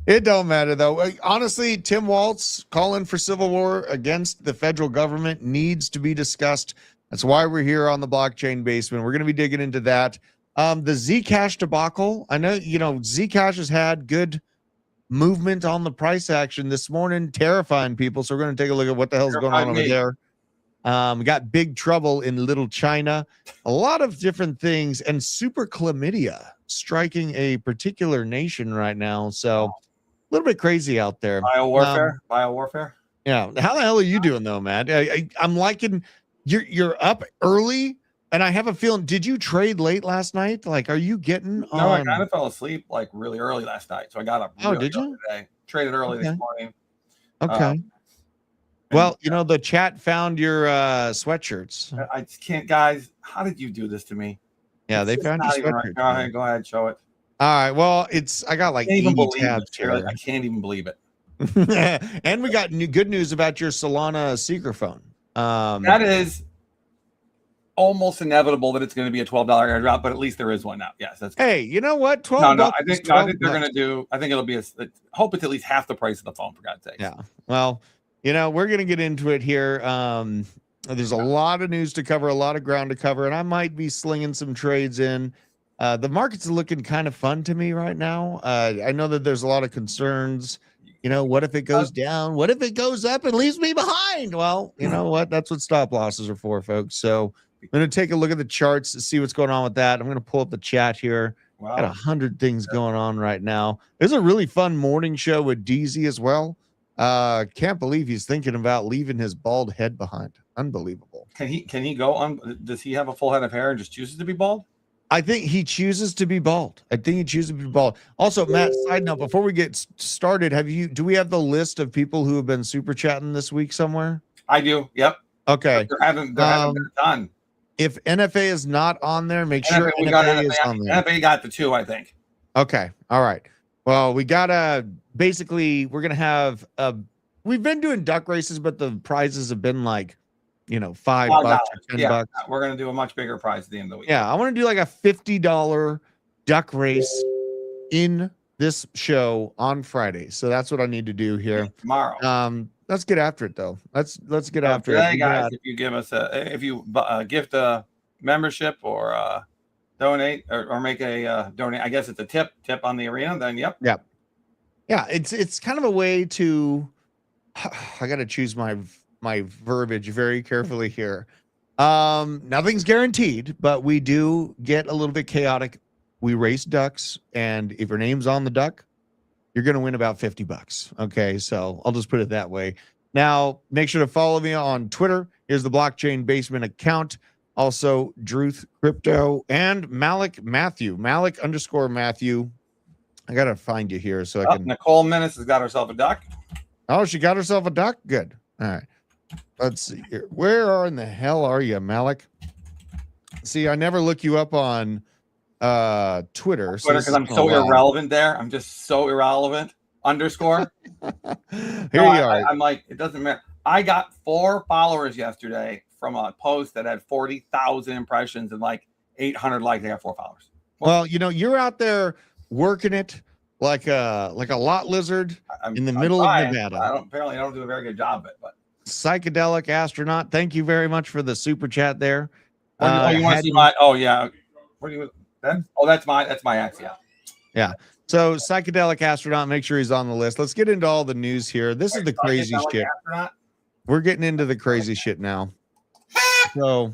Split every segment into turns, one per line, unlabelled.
It don't matter though. Honestly, Tim Walz calling for civil war against the federal government needs to be discussed. That's why we're here on the blockchain basement. We're going to be digging into that. The Zcash debacle. I know, Zcash has had good movement on the price action this morning, terrifying people. So we're going to take a look at what the hell's going on over there. We got big trouble in Little China, a lot of different things, and super chlamydia striking a particular nation right now. So a little bit crazy out there.
Biowarfare.
Yeah. How the hell are you doing though, man? I'm liking you're up early, and I have a feeling. Did you trade late last night? Like, are you getting?
No, I kind of fell asleep like really early last night, so I got up.
Oh, did you?
Today. Traded early this morning.
Okay. Well, the chat found your sweatshirts.
I just can't, guys. How did you do this to me?
Yeah, they found your sweatshirt.
Right. Go ahead, show it.
All right. Well, I got like 80 tabs here.
I can't even believe it.
And we got good news about your Solana secret phone.
That is almost inevitable that it's going to be a $12 airdrop, but at least there is one now. Yes, that's good.
Hey, you know what? 12.
No, I think they're going to do. I think it'll be hope it's at least half the price of the phone, for God's sake.
Yeah. Well, we're going to get into it here. There's a lot of news to cover, a lot of ground to cover, and I might be slinging some trades in. The market's looking kind of fun to me right now. I know that there's a lot of concerns. What if it goes down? What if it goes up and leaves me behind? Well, you know what? That's what stop losses are for, folks. So I'm going to take a look at the charts to see what's going on with that. I'm going to pull up the chat here. Wow. Got 100 things going on right now. There's a really fun morning show with DZ as well. Can't believe he's thinking about leaving his bald head behind. Unbelievable.
Can he go on? Does he have a full head of hair and just chooses to be bald?
I think he chooses to be bald. Also, Matt, side note, before we get started, do we have the list of people who have been super chatting this week somewhere?
I do. Yep.
Okay.
They haven't been done.
If NFA is not on there, make sure NFA is on there.
NFA got the 2, I think.
Okay. All right. Well, we're going to have, we've been doing duck races, but the prizes have been like, $5 or $10.
We're going to do a much bigger prize at the end of the week.
Yeah. I want to do like a $50 duck race in this show on Friday. So that's what I need to do here
tomorrow.
Let's get after it though. Let's get after it.
Guys, if you give us if you gift a membership or donate or make a donate, I guess it's a tip on the arena, then yep.
Yeah, it's kind of a way to I got to choose my verbiage very carefully here. Nothing's guaranteed, but we do get a little bit chaotic. We race ducks, and if your name's on the duck, you're going to win about $50. Okay, so I'll just put it that way. Now, make sure to follow me on Twitter. Here's the Blockchain Basement account. Also, Druth Crypto and Malik _Matthew. I got to find you here so I can.
Nicole Menace has got herself a duck.
Oh, she got herself a duck? Good. All right. Let's see here. Where in the hell are you, Malik? See, I never look you up on Twitter
because I'm so irrelevant there. I'm just so irrelevant. _.
Here you are.
I'm like, it doesn't matter. I got 4 followers yesterday from a post that had 40,000 impressions and like 800 likes. I got 4 followers.
Well, you're out there working it like a lot lizard in the middle of Nevada.
Apparently I don't do a very good job of it, but
Psychedelic Astronaut, thank you very much for the super chat there.
You want to see my? Oh yeah. What do you? Then? Oh, that's my ex.
Yeah. So Psychedelic Astronaut, make sure he's on the list. Let's get into all the news here. This is the crazy shit. Astronaut? We're getting into the crazy shit now. So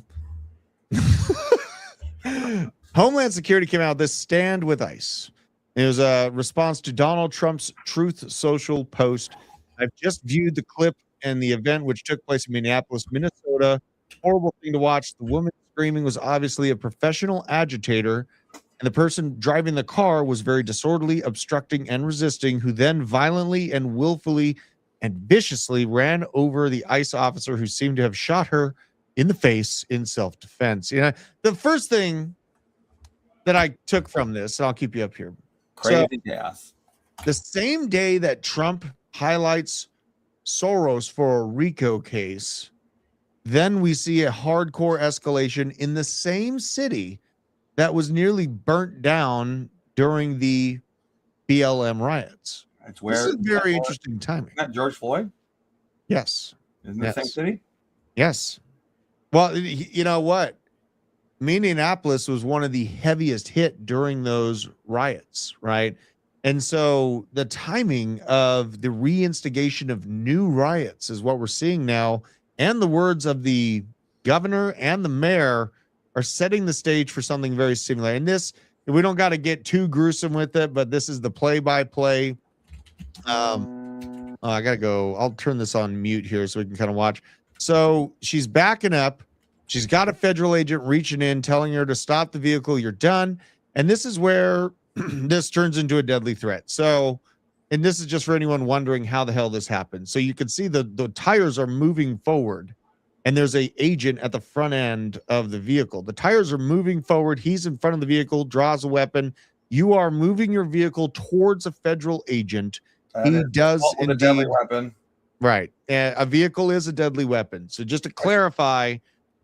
Homeland Security came out with this stand with ICE. It was a response to Donald Trump's Truth Social post. I've just viewed the clip and the event which took place in Minneapolis, Minnesota. Horrible thing to watch. The woman screaming was obviously a professional agitator, and the person driving the car was very disorderly, obstructing and resisting, who then violently and willfully and viciously ran over the ICE officer who seemed to have shot her in the face in self-defense. The first thing that I took from this, and I'll keep you up here.
Crazy gas.
The same day that Trump highlights Soros for a RICO case, then we see a hardcore escalation in the same city that was nearly burnt down during the BLM riots.
It's where
This is very interesting timing.
Isn't that George Floyd?
Yes.
Isn't it the same city?
Yes. Well, you know what? Minneapolis was one of the heaviest hit during those riots, right? And so the timing of the reinstigation of new riots is what we're seeing now. And the words of the governor and the mayor are setting the stage for something very similar. And this, we don't got to get too gruesome with it, but this is the play-by-play. I got to go. I'll turn this on mute here so we can kind of watch. So she's backing up. She's got a federal agent reaching in, telling her to stop the vehicle. You're done. And this is where this turns into a deadly threat. So, and this is just for anyone wondering how the hell this happened. So you can see the tires are moving forward and there's a agent at the front end of the vehicle. The tires are moving forward. He's in front of the vehicle, draws a weapon. You are moving your vehicle towards a federal agent. He does indeed.
A deadly weapon.
Right. A vehicle is a deadly weapon. So just to clarify,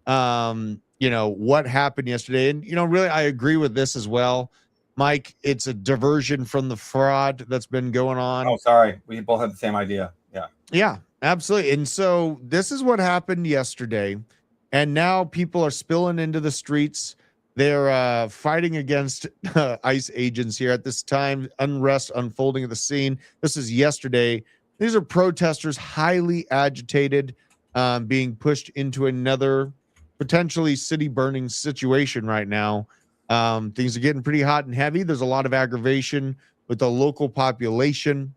you know, what happened yesterday. And, you know, really, I agree with this as well. Mike, it's a diversion from the fraud that's been going on.
Oh, sorry. We both had the same idea. Yeah.
Yeah, absolutely. And so this is what happened yesterday. And now people are spilling into the streets. They're fighting against ICE agents here at this time. Unrest unfolding at the scene. This is yesterday. These are protesters, highly agitated, being pushed into another potentially city burning situation right now. Things are getting pretty hot and heavy. There's a lot of aggravation with the local population,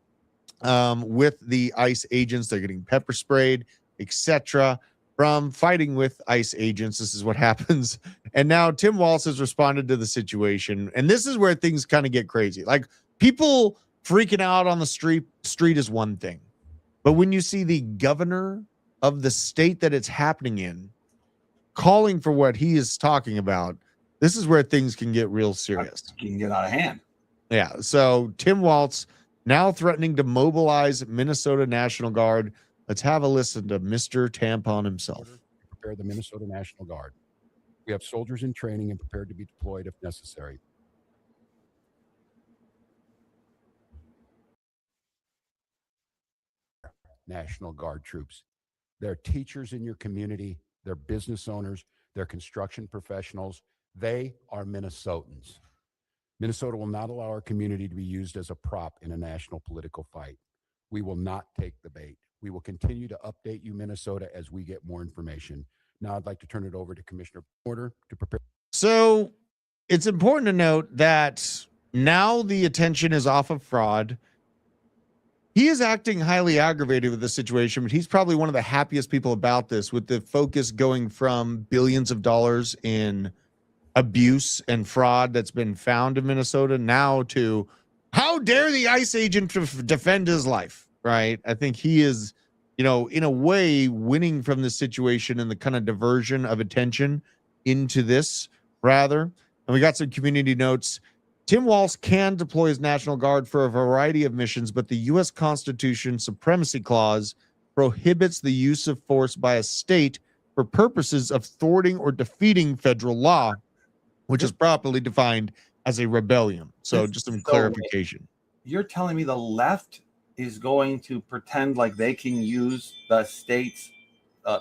with the ICE agents. They're getting pepper sprayed, etc. From fighting with ICE agents. This is what happens. And now Tim Walz has responded to the situation. And this is where things kind of get crazy. Like, people freaking out on the street is one thing. But when you see the governor of the state that it's happening in calling for what he is talking about, this is where things can get real serious.
You can get out of hand.
Yeah. So Tim Walz now threatening to mobilize Minnesota National Guard. Let's have a listen to Mr. Tampon himself.
Prepare the Minnesota National Guard. We have soldiers in training and prepared to be deployed if necessary. National Guard troops. They're teachers in your community. They're business owners. They're construction professionals. They are Minnesotans. Minnesota will not allow our community to be used as a prop in a national political fight. We will not take the bait. We will continue to update you, Minnesota, as we get more information. Now I'd like to turn it over to Commissioner Porter to prepare.
So it's important to note that now the attention is off of fraud. He is acting highly aggravated with the situation, but he's probably one of the happiest people about this, with the focus going from billions of dollars in abuse and fraud that's been found in Minnesota now to how dare the ICE agent defend his life, right? I think he is, you know, in a way winning from this situation and the kind of diversion of attention into this rather. And we got some community notes. Tim Walz can deploy his National Guard for a variety of missions, but the U.S. Constitution Supremacy Clause prohibits the use of force by a state for purposes of thwarting or defeating federal law, which is properly defined as a rebellion. So just some clarification.
You're telling me the left is going to pretend like they can use the state's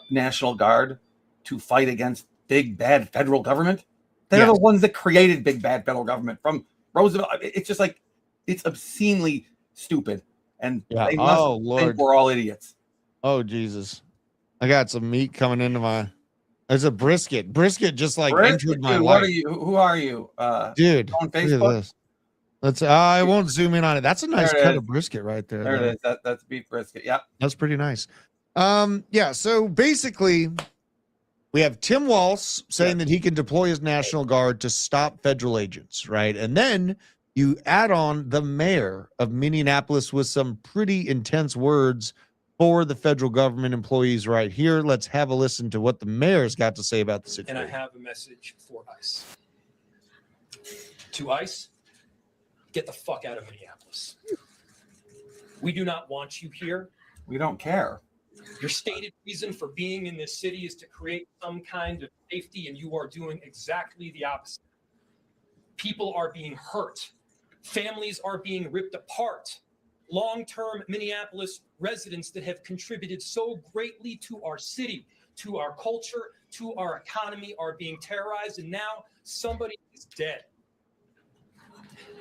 National Guard to fight against big, bad federal government? They're the ones that created big, bad federal government from Roosevelt. It's just like, it's obscenely stupid. And they must think we're all idiots.
Oh, Jesus. I got some meat coming into my... There's a brisket. Brisket just like entered my life.
What are you? Who are you?
Dude,
on Facebook?
Let's I won't zoom in on it. That's a nice cut of brisket right there.
There it is. That's beef brisket. Yeah.
That's pretty nice. Yeah, so basically we have Tim Walz saying that he can deploy his National Guard to stop federal agents, right? And then you add on the mayor of Minneapolis with some pretty intense words for the federal government employees right here. Let's have a listen to what the mayor's got to say about the situation.
And I have a message for ICE. To ICE, get the fuck out of Minneapolis. We do not want you here.
We don't care.
Your stated reason for being in this city is to create some kind of safety, and you are doing exactly the opposite. People are being hurt. Families are being ripped apart. long-term Minneapolis residents that have contributed so greatly to our city, to our culture, to our economy are being terrorized, and now somebody is dead.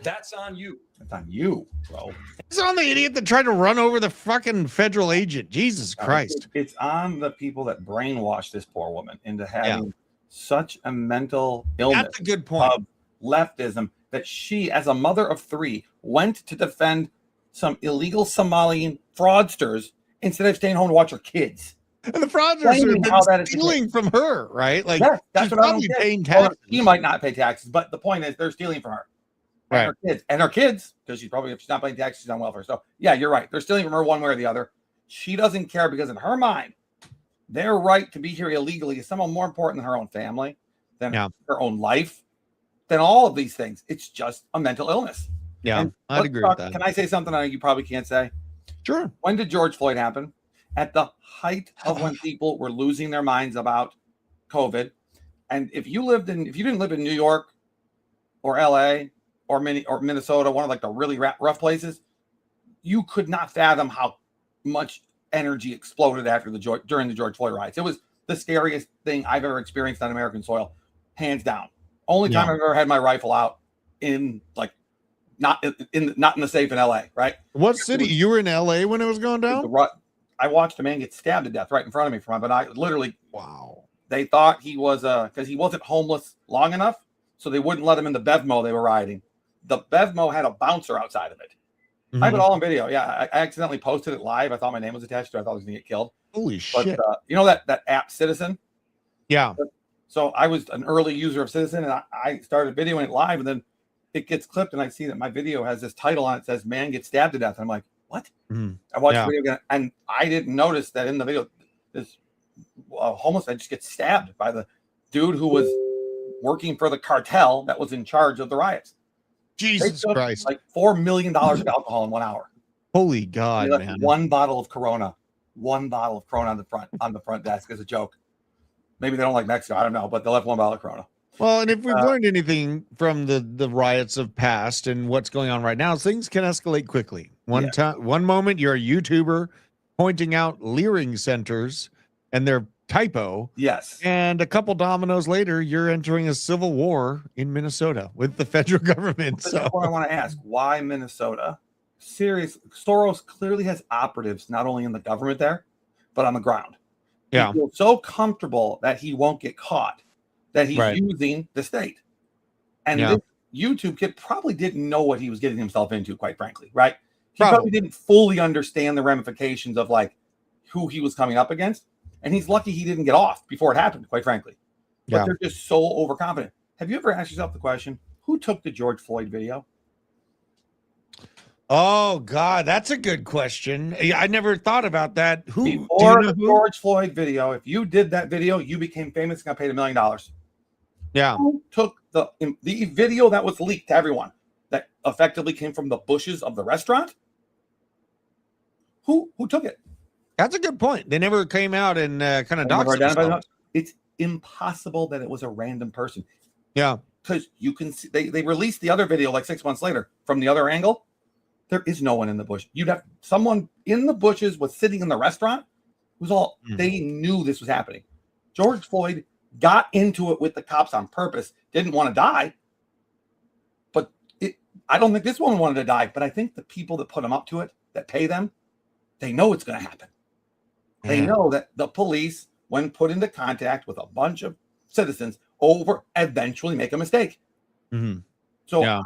That's on you.
It's on you, bro.
It's on the idiot that tried to run over the fucking federal agent. Jesus Christ.
It's on the people that brainwashed this poor woman into having such a mental illness.
That's a good point.
Of leftism that she, as a mother of 3, went to defend some illegal Somalian fraudsters instead of staying home to watch her kids.
And the fraudsters
Claiming how that
are
is
stealing from her, right? Like,
Yes, that's
she's
what I don't
probably
get.
paying
Well,
taxes.
she might not pay taxes, but the point is they're stealing from her. And
Right.
her kids. And her kids, because she's probably, if she's not paying taxes, she's on welfare. So yeah, you're right. They're stealing from her one way or the other. She doesn't care because in her mind, their right to be here illegally is somehow more important than her own family, than her own life, than all of these things. It's just a mental illness.
Yeah,
And
I'd
let's
agree
talk-
with that.
Can I say something you probably can't say?
Sure.
When did George Floyd happen? At the height of when people were losing their minds about COVID. And if you didn't live in New York or LA or Minnesota, one of like the really rough places, you could not fathom how much energy exploded during the George Floyd riots. It was the scariest thing I've ever experienced on American soil, hands down. Only time I've ever had my rifle out in like not in the safe in LA, right?
What city? You were in LA when it was going down?
I watched a man get stabbed to death right in front of me but I literally,
wow.
They thought he was because he wasn't homeless long enough, so they wouldn't let him in the Bevmo they were riding. The Bevmo had a bouncer outside of it.
Mm-hmm.
I have it all on video. Yeah, I accidentally posted it live. I thought my name was attached to it. I thought I was gonna get killed.
Holy shit.
You know that app Citizen?
Yeah.
So I was an early user of Citizen, and I started videoing it live, and then it gets clipped, and I see that my video has this title on it, says "Man Gets Stabbed to Death." And I'm like, what?
Mhm.
I watched the video again, and I didn't notice that in the video, this homeless man just gets stabbed by the dude who was working for the cartel that was in charge of the riots.
Jesus Christ.
Like $4 million of alcohol in 1 hour.
Holy God, man.
One bottle of Corona on the front desk as a joke. Maybe they don't like Mexico. I don't know, but they left one bottle of Corona.
Well, and if we've learned anything from the riots of past and what's going on right now, things can escalate quickly. One moment you're a YouTuber pointing out leering centers and their typo.
Yes.
And a couple dominoes later, you're entering a civil war in Minnesota with the federal government.
That's
So
what I want to ask. Why Minnesota? Serious. Soros clearly has operatives not only in the government there, but on the ground.
Yeah.
He feels so comfortable that he won't get caught that he's using the state. And this YouTube kid probably didn't know what he was getting himself into, quite frankly, right? He probably didn't fully understand the ramifications of like who he was coming up against. And he's lucky he didn't get off before it happened, quite frankly. But they're just so overconfident. Have you ever asked yourself the question, who took the George Floyd video?
Oh God, that's a good question. I never thought about that. Who?
Before the George Floyd video, if you did that video, you became famous and got paid $1 million.
Yeah.
Who took the video that was leaked to everyone that effectively came from the bushes of the restaurant? Who took it?
That's a good point. They never came out and kind of doxed themselves.
It's impossible that it was a random person.
Yeah.
Because you can see they released the other video like 6 months later from the other angle. There is no one in the bush. You'd have someone in the bushes was sitting in the restaurant. It was all they knew this was happening. George Floyd got into it with the cops on purpose, didn't want to die. But I don't think this woman wanted to die, but I think the people that put him up to it, that pay them, they know it's going to happen. They know that the police, when put into contact with a bunch of citizens, eventually make a mistake.
Mm-hmm.
So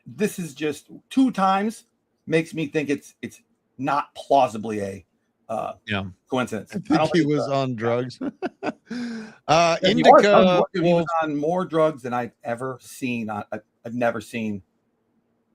this is just 2 times makes me think it's not plausibly a coincidence.
I think he was on drugs.
He was on more drugs than I've ever seen. I've never seen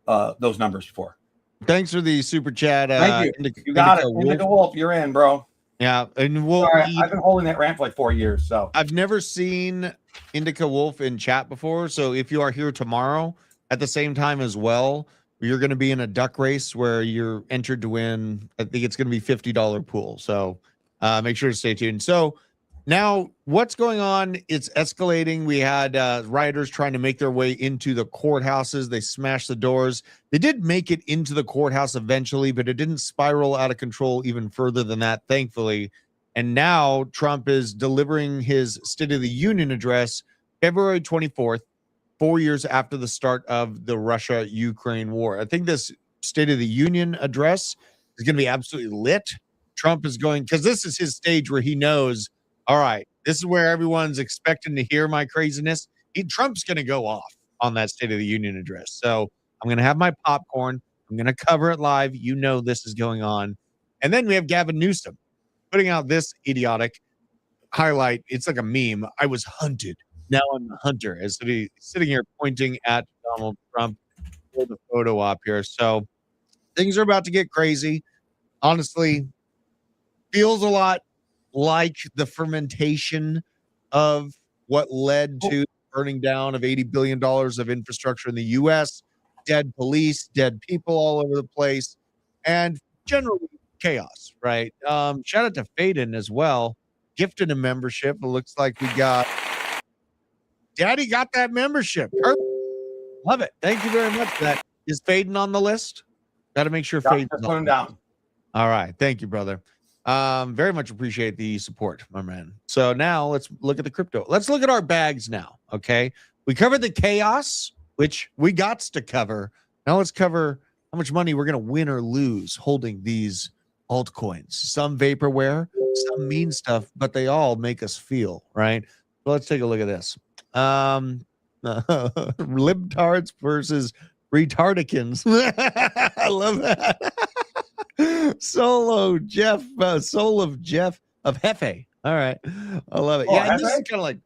those numbers before.
Thanks for the super chat.
Thank you. You got it. Indica Wolf, you're in, bro.
Yeah, and
I've been holding that rant for like 4 years. So
I've never seen Indica Wolf in chat before. So if you are here tomorrow at the same time as well, you're going to be in a duck race where you're entered to win. I think it's going to be $50 pool. So make sure to stay tuned. So Now, what's going on? It's escalating. We had rioters trying to make their way into the courthouses. They smashed the doors. They did make it into the courthouse eventually, but it didn't spiral out of control even further than that, thankfully. And now Trump is delivering his State of the Union address February 24th, 4 years after the start of the Russia-Ukraine war. I think this State of the Union address is going to be absolutely lit. Trump is going, because this is his stage where he knows, all right, this is where everyone's expecting to hear my craziness. Trump's going to go off on that State of the Union address. So I'm going to have my popcorn. I'm going to cover it live. You know this is going on. And then we have Gavin Newsom putting out this idiotic highlight. It's like a meme. I was hunted. Now I'm the hunter. As he's sitting here pointing at Donald Trump for the photo op here. So things are about to get crazy. Honestly, feels a lot like the fermentation of what led to burning down of $80 billion of infrastructure in the U.S., dead police, dead people all over the place, and generally chaos, right? Shout out to Faden as well. Gifted a membership. It looks like we got... Daddy got that membership. Perfect. Love it. Thank you very much for that. Is Faden on the list? Got to make sure Faden's on.
Put him down.
All right. Thank you, brother. Very much appreciate the support, my man. So now let's look at the crypto. Let's look at our bags now. Okay. We covered the chaos, which we got to cover. Now let's cover how much money we're going to win or lose holding these altcoins. Some vaporware, some mean stuff, but they all make us feel, right? So let's take a look at this. Libtards versus retardicans. I love that. Soul of Jeff of Hefe. All right. I love it. Yeah, and this is kind of like,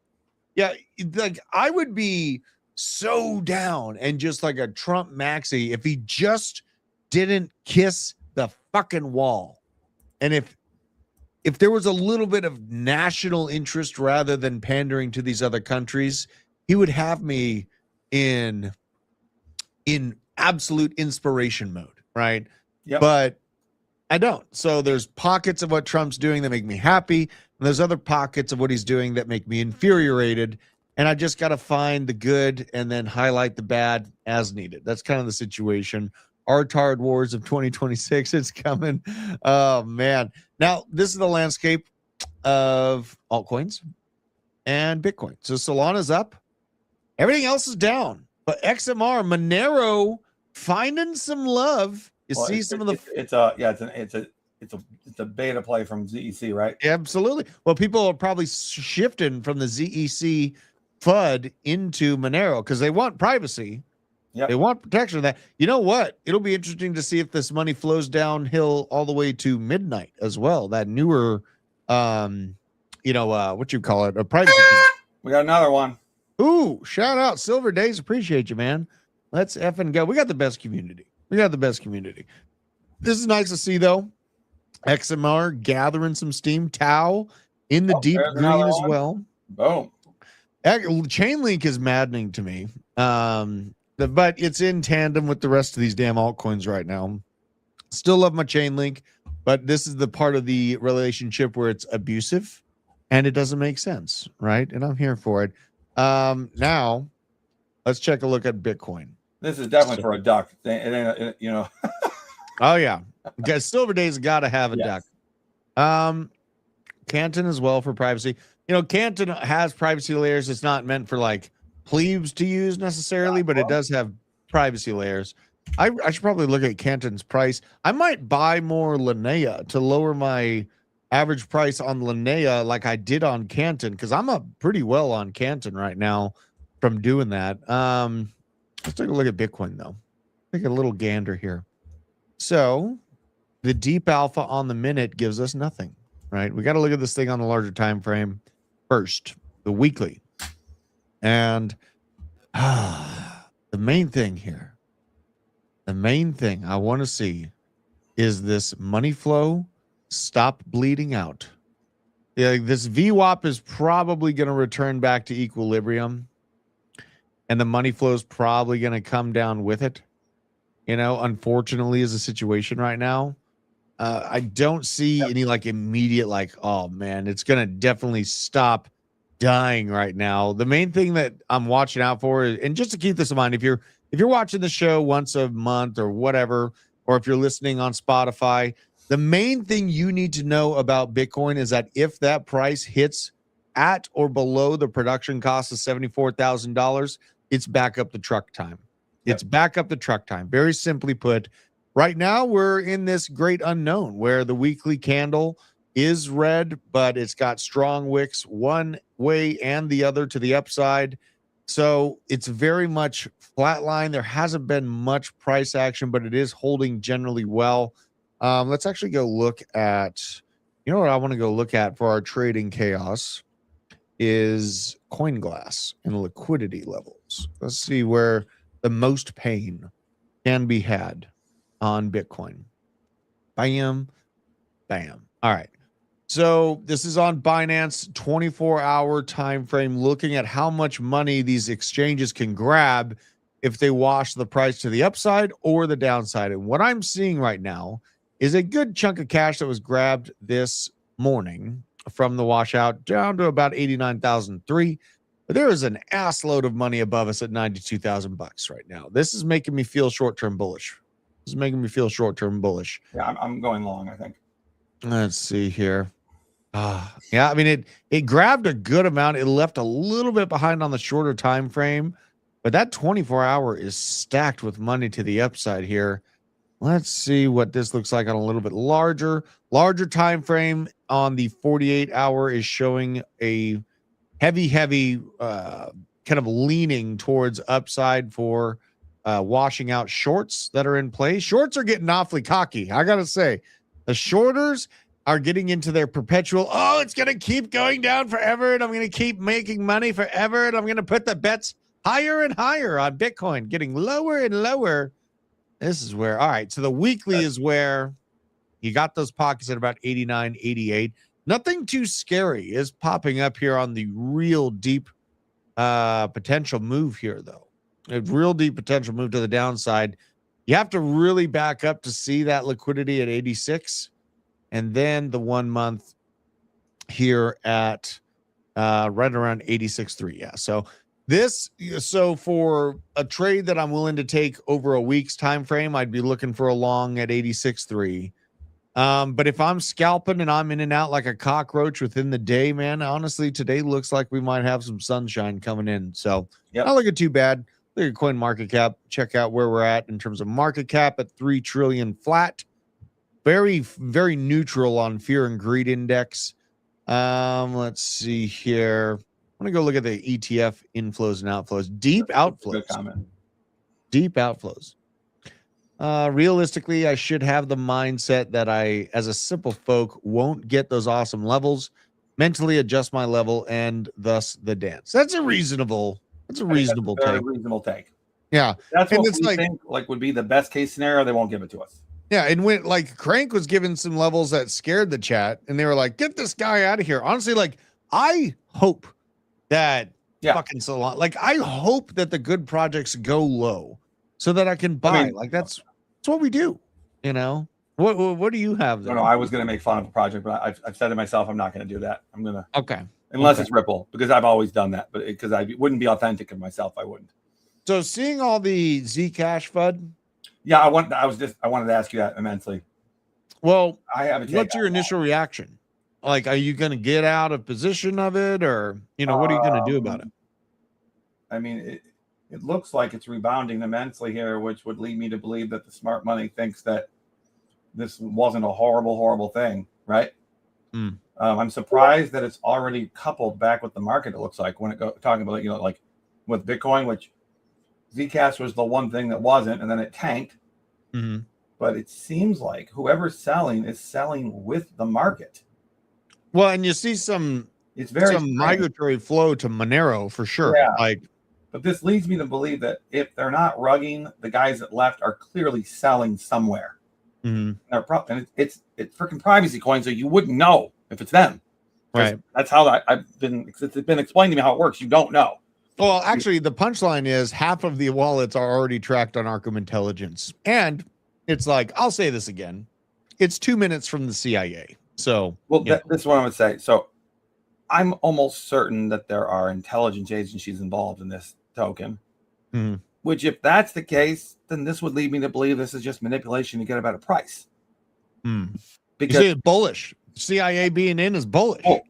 yeah, like I would be so down and just like a Trump maxi if he just didn't kiss the fucking wall. And if there was a little bit of national interest rather than pandering to these other countries, he would have me in absolute inspiration mode, right?
Yep.
But I don't. So there's pockets of what Trump's doing that make me happy, and there's other pockets of what he's doing that make me infuriated. And I just got to find the good and then highlight the bad as needed. That's kind of the situation. Artard Wars of 2026, it's coming. Oh, man. Now, this is the landscape of altcoins and Bitcoin. So Solana's up. Everything else is down. But XMR, Monero, finding some love. You see some of the...
It's a beta play from ZEC, right?
Absolutely. Well, people are probably shifting from the ZEC FUD into Monero because they want privacy.
Yeah,
they want protection of that. You know what? It'll be interesting to see if this money flows downhill all the way to midnight as well. That newer, what you call it, a privacy.
We got another one.
Ooh, shout out Silver Days. Appreciate you, man. Let's effing go. We got the best community. This is nice to see, though. XMR gathering some steam. Tau in the deep green as well.
Boom.
Chainlink is maddening to me. But it's in tandem with the rest of these damn altcoins right now. Still love my Chainlink, but this is the part of the relationship where it's abusive and it doesn't make sense, right? And I'm here for it. Now, let's check a look at Bitcoin.
This is definitely for a duck.
Oh, yeah. Because Silver Days got to have a duck. Canton as well for privacy. Canton has privacy layers. It's not meant for like plebes to use necessarily, but it does have privacy layers. I should probably look at Canton's price. I might buy more Linnea to lower my average price on Linnea like I did on Canton, because I'm up pretty well on Canton right now from doing that. Let's take a look at Bitcoin, though. Take a little gander here. So the deep alpha on the minute gives us nothing, right? We got to look at this thing on a larger time frame first, the weekly. And the main thing here, the main thing I want to see is this money flow stop bleeding out. Yeah, this VWAP is probably going to return back to equilibrium, and the money flow is probably going to come down with it. Unfortunately, is the situation right now. I don't see any like immediate like, oh man, it's gonna definitely stop dying right now. The main thing that I'm watching out for is, and just to keep this in mind, if you're watching the show once a month or whatever, or if you're listening on Spotify, the main thing you need to know about Bitcoin is that if that price hits at or below the production cost of $74,000, it's back up the truck time. It's back up the truck time. Very simply put, right now we're in this great unknown where the weekly candle is red, but it's got strong wicks one way and the other to the upside. So it's very much flatline. There hasn't been much price action, but it is holding generally well. Let's actually go look at, you know what I want to go look at for our trading chaos is CoinGlass and liquidity levels. Let's see where the most pain can be had on Bitcoin. Bam, bam. All right. So this is on Binance 24-hour time frame, looking at how much money these exchanges can grab if they wash the price to the upside or the downside. And what I'm seeing right now is a good chunk of cash that was grabbed this morning from the washout down to about 89,003. But there is an ass load of money above us at 92,000 bucks right now. This is making me feel short-term bullish. This is making me feel short-term bullish.
Yeah, I'm going long, I think.
Let's see here. Yeah, I mean, it grabbed a good amount. It left a little bit behind on the shorter time frame, but that 24-hour is stacked with money to the upside here. Let's see what this looks like on a little bit larger time frame. On the 48-hour is showing a heavy kind of leaning towards upside for washing out shorts that are in play. Shorts are getting awfully cocky. I gotta say, the shorters are getting into their perpetual, oh, it's going to keep going down forever, and I'm going to keep making money forever, and I'm going to put the bets higher and higher on Bitcoin, getting lower and lower. This is where, all right, so the weekly is where you got those pockets at about 89, 88. Nothing too scary is popping up here on the real deep potential move here, though. A real deep potential move to the downside. You have to really back up to see that liquidity at 86. And then the 1 month here at right around 86.3. Yeah. So for a trade that I'm willing to take over a week's time frame, I'd be looking for a long at 86.3. But if I'm scalping and I'm in and out like a cockroach within the day, man, honestly, today looks like we might have some sunshine coming in. So not looking too bad. Look at coin market cap. Check out where we're at in terms of market cap at 3 trillion flat. Very, very neutral on fear and greed index. Let's see here. I'm going to go look at the ETF inflows and outflows. Deep outflows.
Good comment.
Deep outflows. Realistically, I should have the mindset that I, as a simple folk, won't get those awesome levels. Mentally adjust my level and thus the dance. That's a reasonable take.
Reasonable take.
Yeah.
That's what we think would be the best case scenario. They won't give it to us.
Yeah, and when like Crank was given some levels that scared the chat, and they were like, "Get this guy out of here." Honestly, like I hope that fucking Solana, like I hope that the good projects go low so that I can buy. I mean, like that's what we do, you know. What do you have there?
No, I was going to make fun of a project, but I've said to myself, I'm not going to do that. I'm going to unless it's Ripple, because I've always done that, but because I wouldn't be authentic of myself, I wouldn't.
So seeing all the Zcash FUD.
Yeah, I wanted to ask you that immensely.
Well,
I have a take.
What's your initial reaction? Like, are you going to get out of position of it, or what are you going to do about it?
I mean, it looks like it's rebounding immensely here, which would lead me to believe that the smart money thinks that this wasn't a horrible thing, right? I'm surprised that it's already coupled back with the market. It looks like when talking about like with Bitcoin, which Zcash was the one thing that wasn't, and then it tanked.
Mm-hmm.
But it seems like whoever's selling is selling with the market.
Well, and you see some migratory flow to Monero for sure.
Yeah. But this leads me to believe that if they're not rugging, the guys that left are clearly selling somewhere.
Mm-hmm.
And it's freaking privacy coin, so you wouldn't know if it's them.
Right.
That's how it's been explained to me how it works. You don't know.
Well, actually, the punchline is half of the wallets are already tracked on Arkham Intelligence. And it's like, I'll say this again. it's 2 minutes from the CIA. So,
Well,
you know.
this is what I would say. So I'm almost certain that there are intelligence agencies involved in this token.
Mhm.
Which, if that's the case, then this would lead me to believe this is just manipulation to get a better price.
You
Because
see, it's bullish. CIA being in is bullish.
Oh,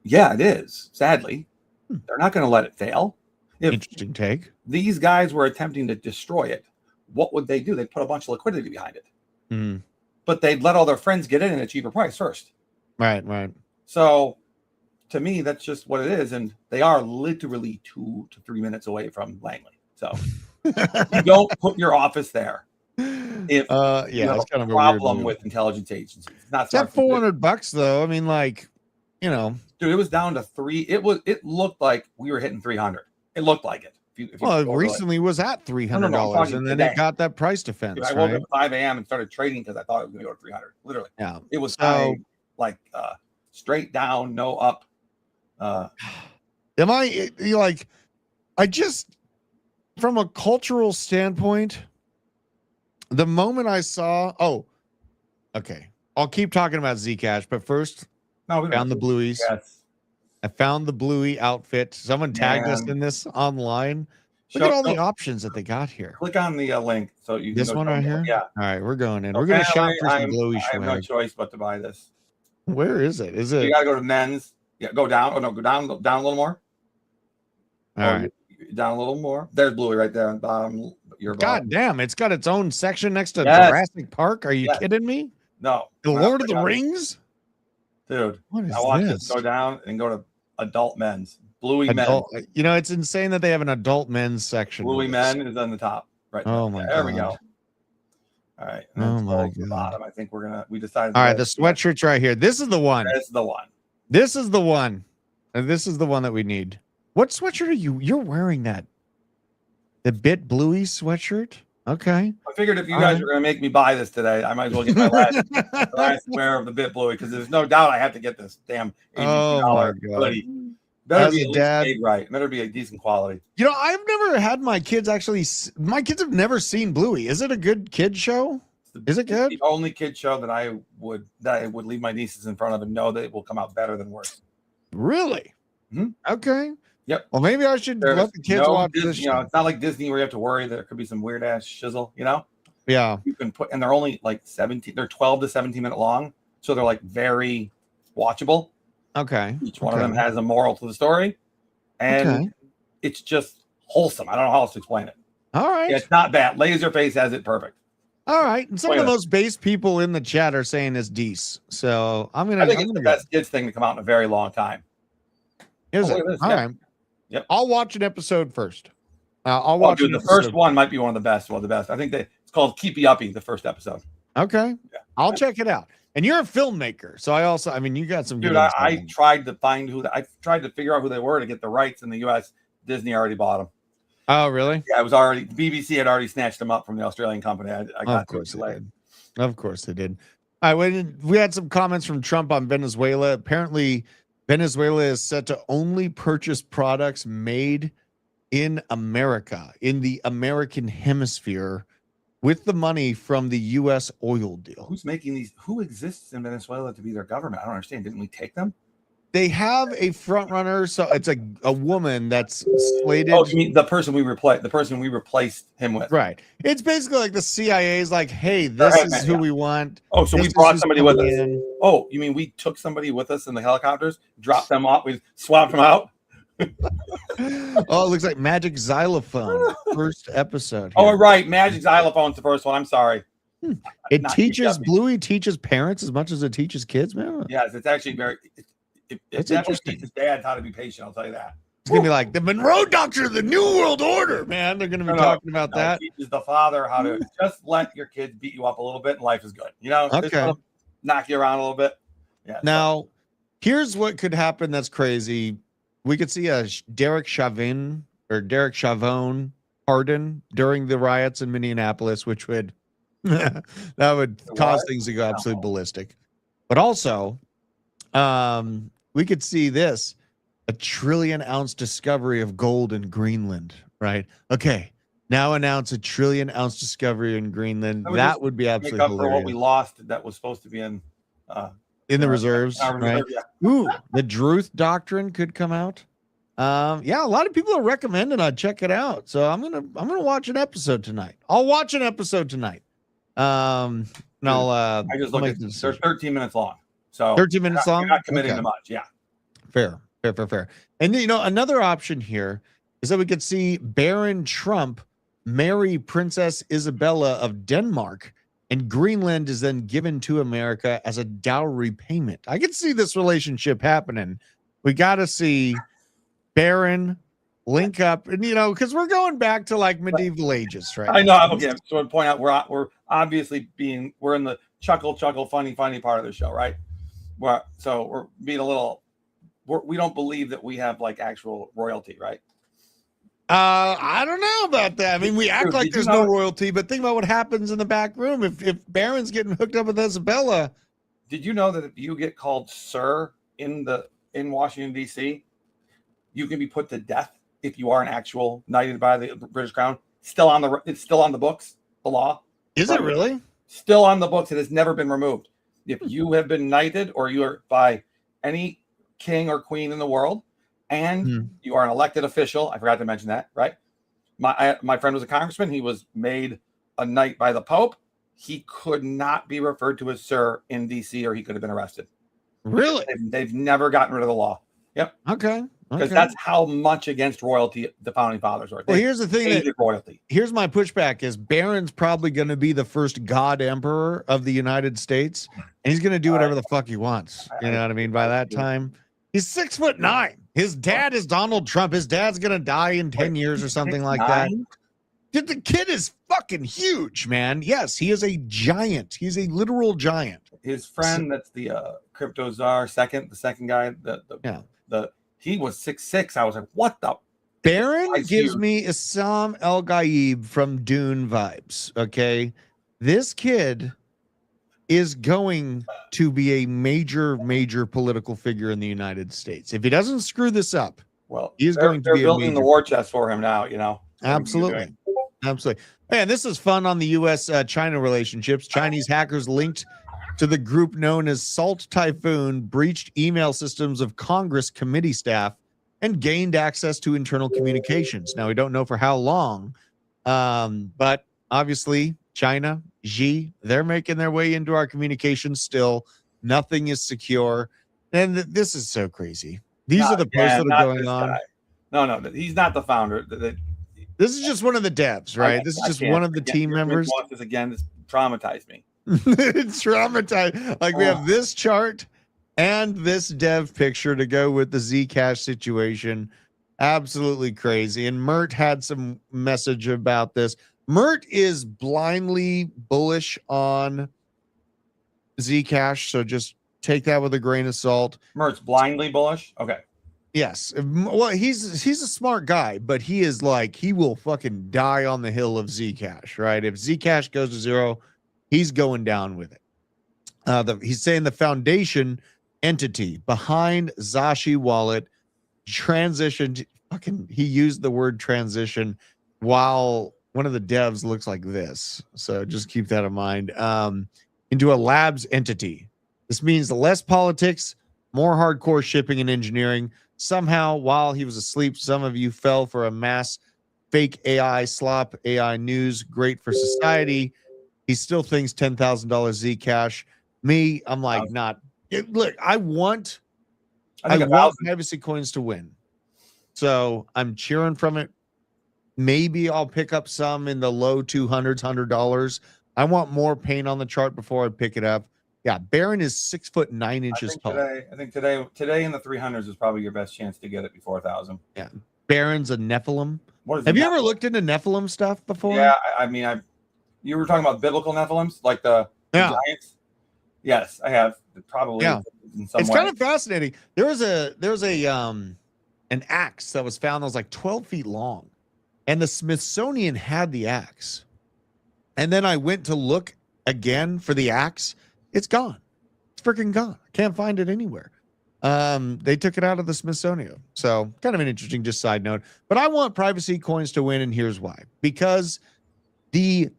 yeah, it is. Sadly, they're not going to let it fail. If
Interesting take.
these guys were attempting to destroy it, what would they do? They'd put a bunch of liquidity behind it.
Mhm.
But they'd let all their friends get in at a cheaper price first.
Right.
So to me, that's just what it is. And they are literally 2 to 3 minutes away from Langley. So you don't put your office there if you have
it's kind
a
of a
problem
weird
with intelligence agencies. It's not
It's at $400 though. I mean, like, you know.
Dude, it was down to 3. It looked like we were hitting 300. It looked like it. If you
Well, it
go
recently was at $300,
No, I'm talking
and then
today.
it got that price defense.
Dude, I woke up at 5 a.m. and started trading because I thought it was going to go to 300. Literally,
Yeah.
it was
So,
like straight down, no up.
am I like? I just, from a cultural standpoint, the moment I saw, okay, I'll keep talking about Zcash, but first,
No, we don't
found the blueies.
Yes.
I found the bluey outfit. Someone tagged us
Man.
in this online. Look at all the options that they got here.
Click on the link so you can
This
go
one
down
right
there.
here.
Yeah.
All right, we're going in. We're gonna shop for some bluey
I have no
swag.
choice but to buy this.
Where is it? Is
You
it?
got to go to men's. Yeah, go down. Oh no, go down a little more.
All right.
Down a little more. There's bluey right there on the bottom. Your bottom.
God damn, it's got its own section next to
Yes.
Jurassic Park. Are you
Yes.
kidding me?
No.
The
we're not
Lord of the
down.
Rings?
Dude,
What is
I want
this?
to go down and go to adult men's. Bluey men.
You know, it's insane that they have an adult men's section.
Bluey
of this.
men is on the top. Right.
Oh my
There we go.
God.
All right.
Oh
And
my
the
God.
bottom. I think we decided.
All right, the sweatshirt's right here. This is the one.
That's the one.
This is the one. And this is the one that we need. What sweatshirt are you? You're wearing that. The Bit Bluey sweatshirt? Okay.
I figured if you guys were going to make me buy this today, I might as well get my last wear of the Bit Bluey because there's no doubt I have to get this damn $82 hoodie. Better be at least made right. Better be a decent quality.
You know, I've never had my kids my kids have never seen Bluey. Is it a good kid show? Is it good?
The only kid show that I would leave my nieces in front of and know that it will come out better than worse.
Really?
Mhm.
Okay.
Yep.
Well, maybe I should let the kids watch this.
You know, it's not like Disney where you have to worry that there could be some weird ass shizzle, you know?
Yeah.
You can put, and they're only like 17, they're 12 to 17 minute long. So they're like very watchable.
Okay.
Each one of them has a moral to the story. And it's just wholesome. I don't know how else to explain it.
All right.
Yeah, it's not bad. Laserface has it perfect.
All right. And some of the most base people in the chat are saying it's Deece. So I think
it's the best kids thing to come out in a very long time.
Is it? All right.
Yep.
I'll watch an episode first. I'll watch
the first one might be one of the best. Well, the best. I think it's called Keepy Uppy, the first episode.
Okay.
Yeah.
I'll check it out. And you're a filmmaker. So I mean, you got some good
I tried to find I tried to figure out who they were to get the rights in the US. Disney already bought them.
Oh, really?
Yeah, it was already BBC had already snatched them up from the Australian company. I got
of course they did. Of course they did. All right, we had some comments from Trump on Venezuela. Apparently, Venezuela is set to only purchase products made in America, in the American hemisphere, with the money from the U.S. oil deal.
Who's making these? Who exists in Venezuela to be their government? I don't understand. Didn't we take them?
They have a front runner, so it's a woman that's slated.
Oh, you mean the person we replaced? The person we replaced him with?
Right. It's basically like the CIA is like, hey, this is who we want.
Oh, so we brought somebody with us. Oh, you mean we took somebody with us in the helicopters, dropped them off, we swapped them out?
Oh, it looks like Magic Xylophone, first episode.
Here. Oh, right. Magic Xylophone's the first one. I'm sorry.
It teaches Bluey teaches parents as much as it teaches kids, man.
Yes, it's actually very. It's definitely teaches dads how to be patient. I'll tell you that.
It's gonna be like the Monroe Doctrine of the New World Order, man. They're gonna be talking about that.
It teaches the father how to just let your kids beat you up a little bit, and life is good. You know,
okay.
Knock you around a little bit. Yeah.
Now, here's what could happen. That's crazy. We could see a Derek Chauvin pardon during the riots in Minneapolis, which would that would cause things to go absolutely ballistic. But also, we could see this, a 1 trillion ounce discovery of gold in Greenland, right? Okay, Now announce a 1 trillion ounce discovery in Greenland. That would be
Make
absolutely
up for what we
hilarious.
lost that was supposed to be in
The reserves,
our
right?
reserve, yeah.
Ooh, the Druth doctrine could come out. Yeah, a lot of people are recommending I check it out. So I'm gonna watch an episode tonight. I'll watch an episode tonight. And I'll
I just
I'll
looked
make
at
the
they're
decision.
13 minutes long. So
13 minutes long?
You're not committing
Okay.
to much, yeah.
Fair. And another option here is that we could see Baron Trump marry Princess Isabella of Denmark, and Greenland is then given to America as a dowry payment. I could see this relationship happening. We got to see Baron link up, and because we're going back to like medieval ages, right?
I know. Okay, so to point out, we're obviously we're in the chuckle funny part of the show, right? So we're being a little. We don't believe that we have like actual royalty, right?
I don't know about that. I mean, we act
Dude,
like
did you
there's
know-
no royalty, but think about what happens in the back room if Baron's getting hooked up with Isabella.
Did you know that if you get called sir in Washington D.C., you can be put to death if you are an actual knighted by the British Crown? It's still on the books. The law
Is it really?
still on the books. It has never been removed. If you have been knighted or you are by any king or queen in the world, and you are an elected official, I forgot to mention that, right? My friend was a congressman. He was made a knight by the Pope. He could not be referred to as sir in D.C. or he could have been arrested.
Really?
They've never gotten rid of the law. Yep.
Okay.
Because that's how much against royalty the founding fathers were.
Well, here's the thing
hated royalty.
Here's my pushback is Barron's probably going to be the first God emperor of the United States, and he's going to do whatever the fuck he wants. You know what I mean? By that time, he's 6'9". His dad is Donald Trump. His dad's going to die in 10 years or something like that. Dude, the kid is fucking huge, man. Yes, he is a giant. He's a literal giant.
His friend, that's the crypto czar, the second guy, he was 6'6". I was like, what the?
Barron gives me Issam El Gaib from Dune vibes. Okay. This kid is going to be a major political figure in the United States. If he doesn't screw this up,
well,
he's going to be
building the war chest for him now,
Absolutely. Man, this is fun on the U.S.-China relationships. Chinese hackers linked to the group known as Salt Typhoon breached email systems of Congress committee staff and gained access to internal communications. Now, we don't know for how long, but obviously China, Xi, they're making their way into our communications still. Nothing is secure. And this is so crazy. These are the posts that are going on.
Guy. No, he's not the founder.
This is just one of the devs, right? This is just one of the team members.
This again, this traumatized me.
It's traumatized. Like we have this chart and this dev picture to go with the Zcash situation. Absolutely crazy. And Mert had some message about this. Mert is blindly bullish on Zcash, so just take that with a grain of salt.
Mert's blindly bullish. Okay.
Yes. Well, he's a smart guy, but he is like, he will fucking die on the hill of Zcash, right? If Zcash goes to zero, he's going down with it. He's saying the foundation entity behind Zashi wallet transitioned. He used the word transition while one of the devs looks like this. So just keep that in mind. Into a labs entity. This means less politics, more hardcore shipping and engineering. Somehow, while he was asleep, some of you fell for a mass fake AI slop, AI news, great for society. He still thinks $10,000 Zcash. Me, I'm like, not. Look, I want privacy coins to win. So I'm cheering from it. Maybe I'll pick up some in the low 200s, $100. I want more paint on the chart before I pick it up. Yeah, Barron is 6'9" tall.
I think today in the 300s is probably your best chance to get it before 1,000.
Yeah, Barron's a Nephilim.
Have
you ever looked into Nephilim stuff before?
Yeah, I mean, you were talking about biblical Nephilims, like the giants. Yes, I have. Probably.
Yeah,
in some
it's
way.
kind of fascinating. There was an axe that was found that was like 12 feet long, and the Smithsonian had the axe. And then I went to look again for the axe. It's gone. It's freaking gone. I can't find it anywhere. They took it out of the Smithsonian. So kind of an interesting just side note. But I want privacy coins to win, and here's why. Because the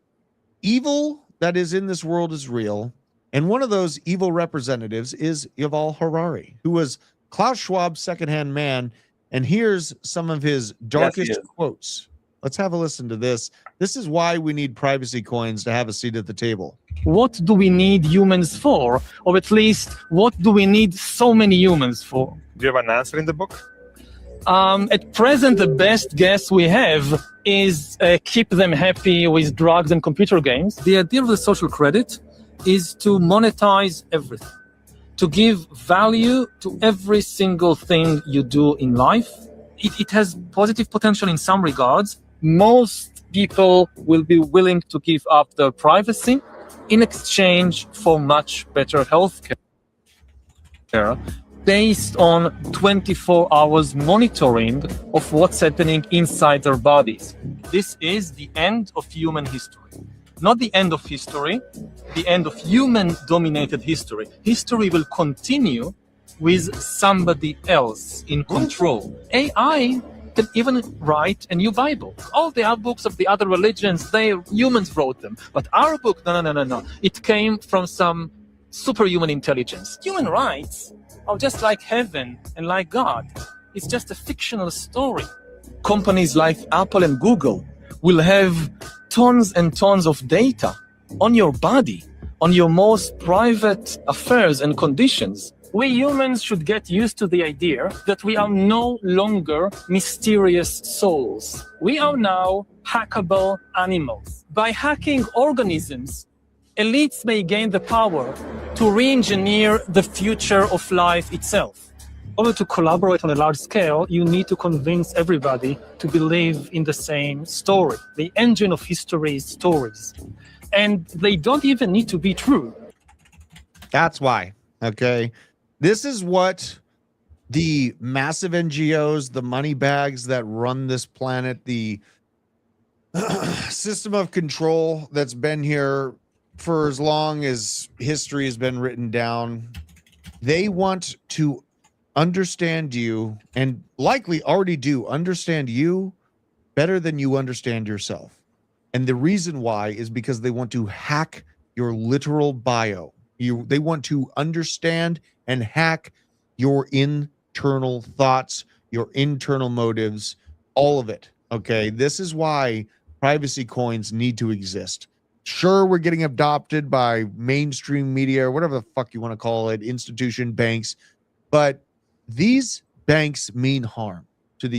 evil that is in this world is real. And one of those evil representatives is Yuval Harari, who was Klaus Schwab's secondhand man. And here's some of his darkest quotes. Let's have a listen to this. This is why we need privacy coins to have a seat at the table.
What do we need humans for? Or at least, what do we need so many humans for?
Do you have an answer in the book?
At present, the best guess we have is keep them happy with drugs and computer games. The idea of the social credit is to monetize everything, to give value to every single thing you do in life. It has positive potential in some regards. Most people will be willing to give up their privacy in exchange for much better healthcare based on 24 hours monitoring of what's happening inside their bodies. This is the end of human history. Not the end of history, the end of human-dominated history. History will continue with somebody else in control. AI can even write a new Bible. All the other books of the other religions, humans wrote them. But our book, no. It came from some superhuman intelligence. Human rights are just like heaven and like God. It's just a fictional story. Companies like Apple and Google will have tons and tons of data on your body, on your most private affairs and conditions. We humans should get used to the idea that we are no longer mysterious souls. We are now hackable animals. By hacking organisms, elites may gain the power to re-engineer the future of life itself. In order to collaborate on a large scale, you need to convince everybody to believe in the same story. The engine of history is stories. And they don't even need to be true.
That's why, okay? This is what the massive NGOs, the money bags that run this planet, the system of control that's been here for as long as history has been written down, they want to understand you, and likely already do understand you better than you understand yourself. And the reason why is because they want to hack your literal bio. They want to understand and hack your internal thoughts, your internal motives, all of it. Okay, this is why privacy coins need to exist. Sure, we're getting adopted by mainstream media or whatever the fuck you want to call it, institution, banks, but these banks mean harm to the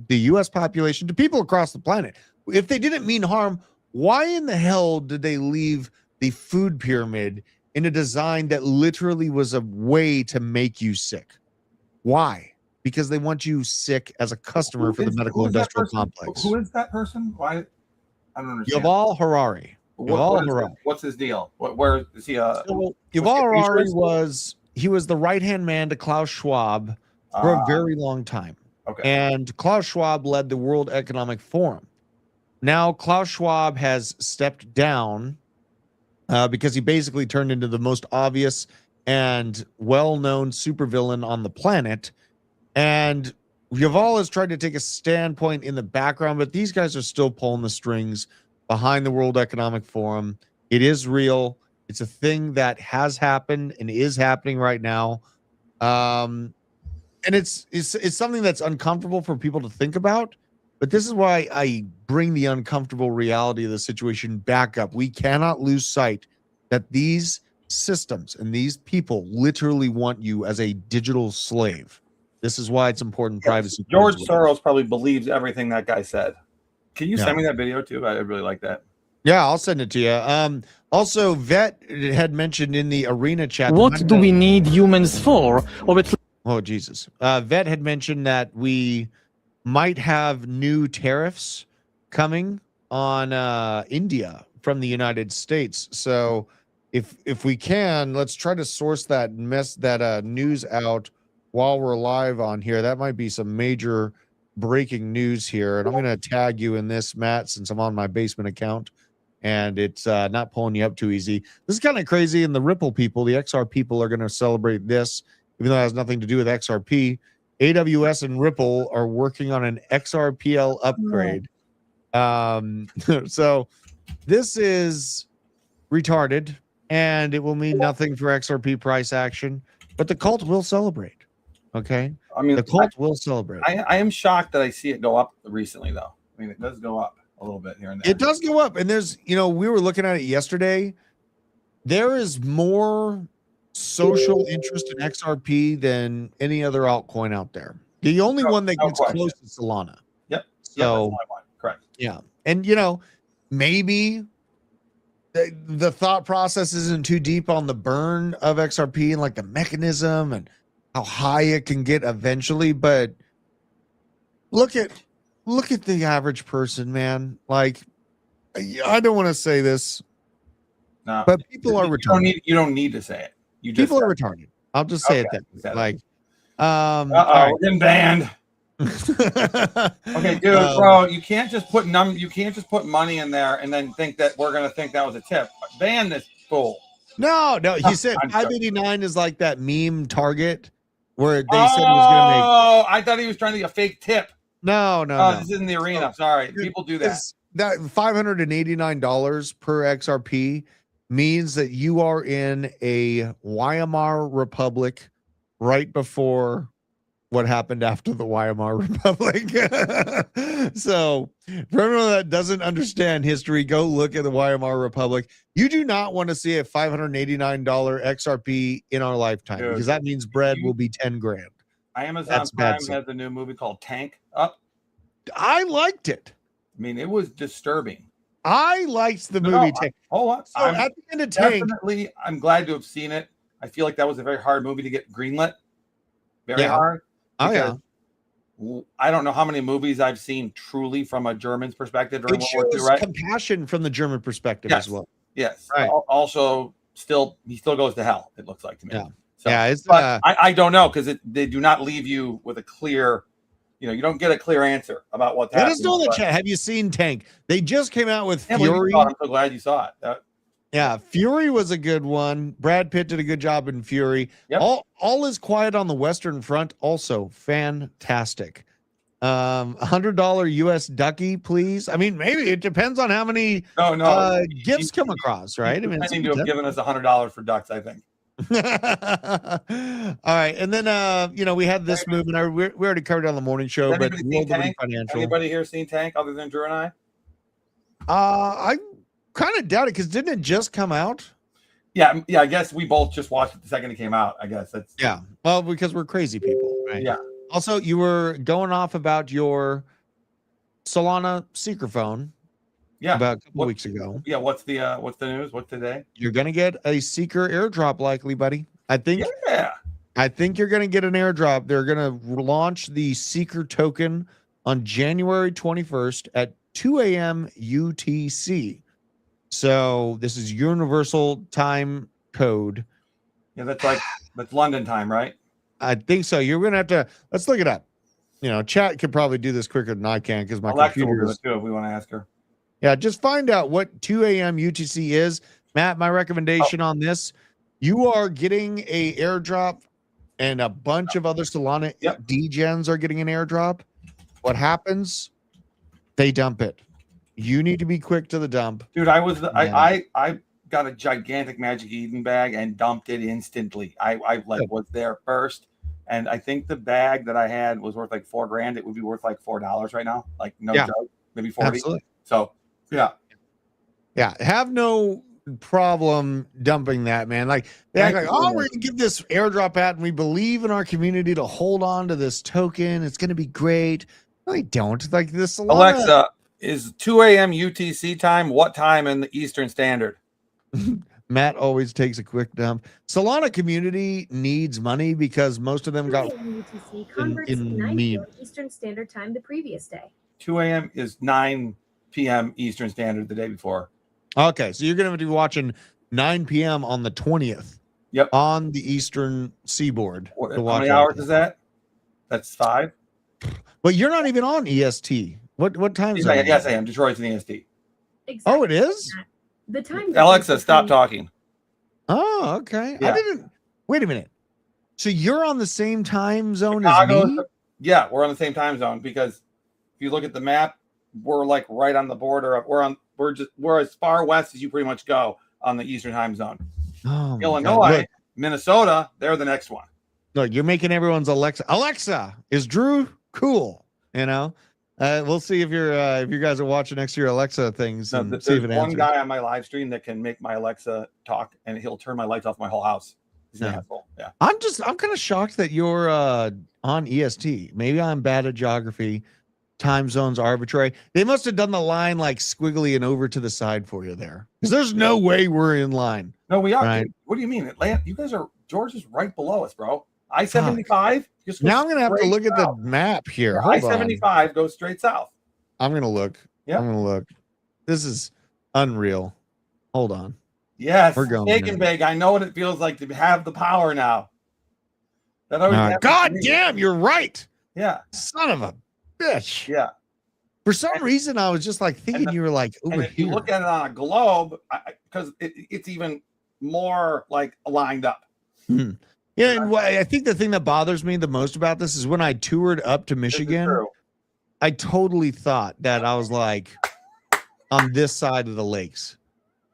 U.S. population, to people across the planet. If they didn't mean harm, why in the hell did they leave the food pyramid in a design that literally was a way to make you sick? Why? Because they want you sick as a customer for the medical industrial complex.
Who is that person? Why? I don't understand.
Yuval Harari.
What's his deal? Where is he?
So, Yuval Harari was the right-hand man to Klaus Schwab for a very long time.
Okay.
And Klaus Schwab led the World Economic Forum. Now Klaus Schwab has stepped down because he basically turned into the most obvious and well-known supervillain on the planet. And Yuval has tried to take a standpoint in the background, but these guys are still pulling the strings behind the World Economic Forum. It is real. It's a thing that has happened and is happening right now. And it's something that's uncomfortable for people to think about. But this is why I bring the uncomfortable reality of the situation back up. We cannot lose sight that these systems and these people literally want you as a digital slave. This is why it's important. Privacy.
George Soros probably believes everything that guy said. Can you send me that video too? I really like that.
Yeah, I'll send it to you. Also, Vet had mentioned in the arena chat.
What do we need humans for?
Oh, Jesus. Vet had mentioned that we might have new tariffs coming on India from the United States. So if we can, let's try to source that news out while we're live on here. That might be some major breaking news here. And I'm going to tag you in this, Matt, since I'm on my basement account. And it's not pulling you up too easy. This is kind of crazy. And the Ripple people, the XR people, are going to celebrate this. even though it has nothing to do with XRP. AWS and Ripple are working on an XRPL upgrade. So this is retarded, and it will mean nothing for XRP price action, but the cult will celebrate. Okay,
I mean,
the cult will celebrate.
I am shocked that I see it go up recently, though. I mean, it does go up a little bit here and there.
It does go up, and there's, we were looking at it yesterday. There is more social interest in XRP than any other altcoin out there. The only one that gets close is Solana.
Yep.
So,
correct.
Yeah, and maybe the thought process isn't too deep on the burn of XRP and like the mechanism and how high it can get eventually, but look at the average person, man. Like, I don't want to say this, but people are retarded.
You don't need to say it.
People are retarded. I'll just say it that way. Like,
we're getting banned. Okay, dude, bro, you can't just put money in there and then think that we're gonna think that was a tip. Ban this fool.
No, he said 589 is like that meme target where they said he was gonna make.
Oh, I thought he was trying to get a fake tip.
No.
This isn't the arena. Sorry, people do that.
That $589 per XRP means that you are in a Weimar Republic right before what happened after the Weimar Republic. So for everyone that doesn't understand history, go look at the Weimar Republic. You do not want to see a $589 XRP in our lifetime, because that means bread will be 10 grand.
Amazon Prime had the new movie called Tank up.
I liked it.
I mean, it was disturbing.
I liked the movie Tank.
So
at the end of Tank,
definitely, I'm glad to have seen it. I feel like that was a very hard movie to get greenlit. Very hard.
Oh, yeah.
I don't know how many movies I've seen truly from a German's perspective during
It
World War II, right?
Compassion from the German perspective as well.
Yes.
Right.
Also, he still goes to hell, it looks like to me.
Yeah.
So, but I don't know, because they do not leave you with a clear, you don't get a clear answer about what's happening.
Let us know in the chat. Have you seen Tank? They just came out with Fury.
I'm so glad you saw it.
Yeah, Fury was a good one. Brad Pitt did a good job in Fury.
Yep.
All is Quiet on the Western Front, also fantastic. $100 US ducky, please. I mean, maybe it depends on how many gifts come across, right? I mean,
seem to have given us $100 for ducks, I think.
All right, and then we had this movement. We already covered it on the morning show, but Financial.
Anybody here seen Tank other than Drew and I?
I kind of doubt it, because didn't it just come out?
Yeah. I guess we both just watched it the second it came out. I guess that's
Well, because we're crazy people, right?
Yeah.
Also, you were going off about your Solana Seeker phone.
Yeah.
About a couple weeks ago.
Yeah. What's the news? What's today?
You're gonna get a Seeker airdrop, likely, buddy. I think you're gonna get an airdrop. They're gonna launch the Seeker token on January 21st at 2 a.m. UTC. So this is Universal Time Code.
Yeah, that's London time, right?
I think so. You're gonna have to, let's look it up. Chat could probably do this quicker than I can, because my computer is
too, if we want to ask her.
Yeah, just find out what 2 a.m. UTC is. Matt, my recommendation on this, you are getting a airdrop, and a bunch of other Solana degens are getting an airdrop. What happens? They dump it. You need to be quick to the dump.
Dude, I got a gigantic Magic Eden bag and dumped it instantly. I was there first, and I think the bag that I had was worth like $4 grand. It would be worth like $4 right now, like no joke, maybe 40.
Absolutely.
So yeah,
have no problem dumping that, man. Like they act like, oh, we're gonna give this airdrop out, and we believe in our community to hold on to this token. It's gonna be great. No, they don't. Like this.
Alexa, is 2 a.m. UTC time? What time in the Eastern Standard?
Matt always takes a quick dump. Solana community needs money, because most of them got
in 9 p.m. Eastern Standard Time the previous day.
2 a.m. is 9 p.m. Eastern Standard the day before.
Okay, so you're going to be watching 9 p.m. on the 20th.
Yep.
On the Eastern Seaboard.
How many hours is that? That's 5.
But you're not even on EST. What time is that?
Yes, I am. Detroit's in EST.
Exactly.
Oh, it is?
The time.
Alexa, stop talking.
Oh, okay.
Yeah.
Wait a minute. So you're on the same time zone
Chicago
as me?
Yeah, we're on the same time zone because if you look at the map, we're like right on the border. We're as far west as you pretty much go on the Eastern time zone.
Oh, my
Illinois,
God. Look,
Minnesota, they're the next one.
look, you're making everyone's Alexa. Alexa, is Drew cool? You know, we'll see if you guys are watching next to your Alexa things.
No,
And
there's
see if it
one
answers.
guy on my live stream that can make my Alexa talk, and he'll turn my lights off my whole house. He's an
Yeah.
asshole. Yeah.
I'm kind of shocked that you're on EST. Maybe I'm bad at geography. Time zones arbitrary. They must have done the line like squiggly and over to the side for you there, because there's no way we're in line.
No, we are.
Right.
What do you mean? Atlanta, you guys are. Georgia's right below us, bro. I-75.
Now I'm gonna have to look at the map here. Hold on.
I-75 goes straight south.
I'm gonna look.
Yeah.
I'm gonna look. This is unreal. Hold on.
Yes,
We're going
Shake
there.
and bake. I know what it feels like to have the power now. That always happened to
God
me.
damn, you're right.
Yeah,
Son of a bitch.
yeah.
For some reason, I was just like thinking you were like over
And if
here.
you look at it on a globe, because it's even more like lined up.
Yeah, and I think the thing that bothers me the most about this is when I toured up to
This is
Michigan,
true.
I totally thought that I was like on this side of the lakes.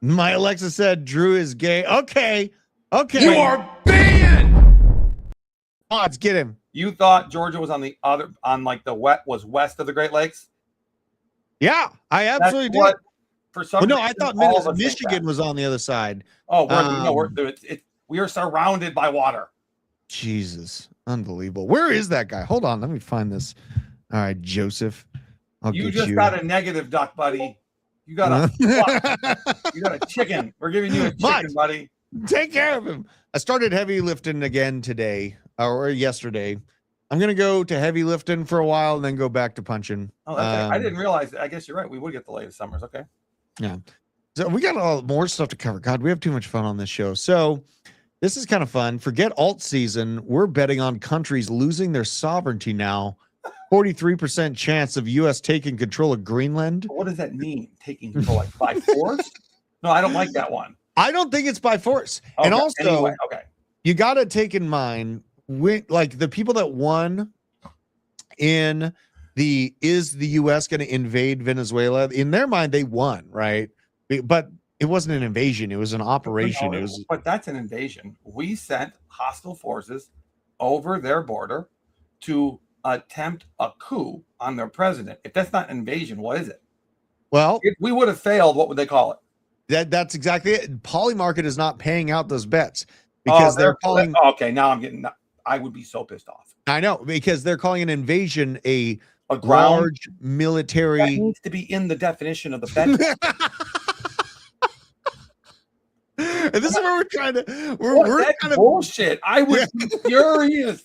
My Alexa said Drew is gay. Okay.
You are banned.
Odds, get him.
You thought Georgia was on the other, on like was west of the Great Lakes?
Yeah, I
That's
absolutely did.
what, for some
Well, no, I
reason,
thought
all of us think
Michigan
that.
was on the other side.
Oh, we are surrounded by water.
Jesus, unbelievable. Where is that guy? Hold on, let me find this. All right, Joseph. I'll
You
get
just
you.
got a negative duck, buddy. You got a you got a chicken. We're giving you a chicken,
But-
buddy.
Take care of him. I started heavy lifting again today or yesterday. I'm gonna go to heavy lifting for a while and then go back to punching.
Oh, that's I didn't realize. I guess you're right. We would get the latest summers. Okay.
So we got a lot more stuff to cover. God, we have too much fun on this show. So this is kind of fun. Forget alt season. We're betting on countries losing their sovereignty now. 43% chance of U.S. taking control of Greenland.
What does that mean? Taking control like by force? No, I don't like that one.
I don't think it's by force. And
Okay,
also,
anyway, okay.
you got to take in mind when, like, the people that won in the U.S. going to invade Venezuela? In their mind, they won, right? But it wasn't an invasion; it was an operation.
No,
It was.
but that's an invasion. We sent hostile forces over their border to attempt a coup on their president. If that's not invasion, what is it?
Well,
If we would have failed, what would they call it?
that's exactly it. Polymarket is not paying out those bets because they're calling.
Okay, now I'm getting. I would be so pissed off.
I know, because they're calling an invasion a
A ground
large
that
military.
needs to be in the definition of the bet.
And this is where we're trying to.
What,
We're
that's
kind of
bullshit. I would be furious.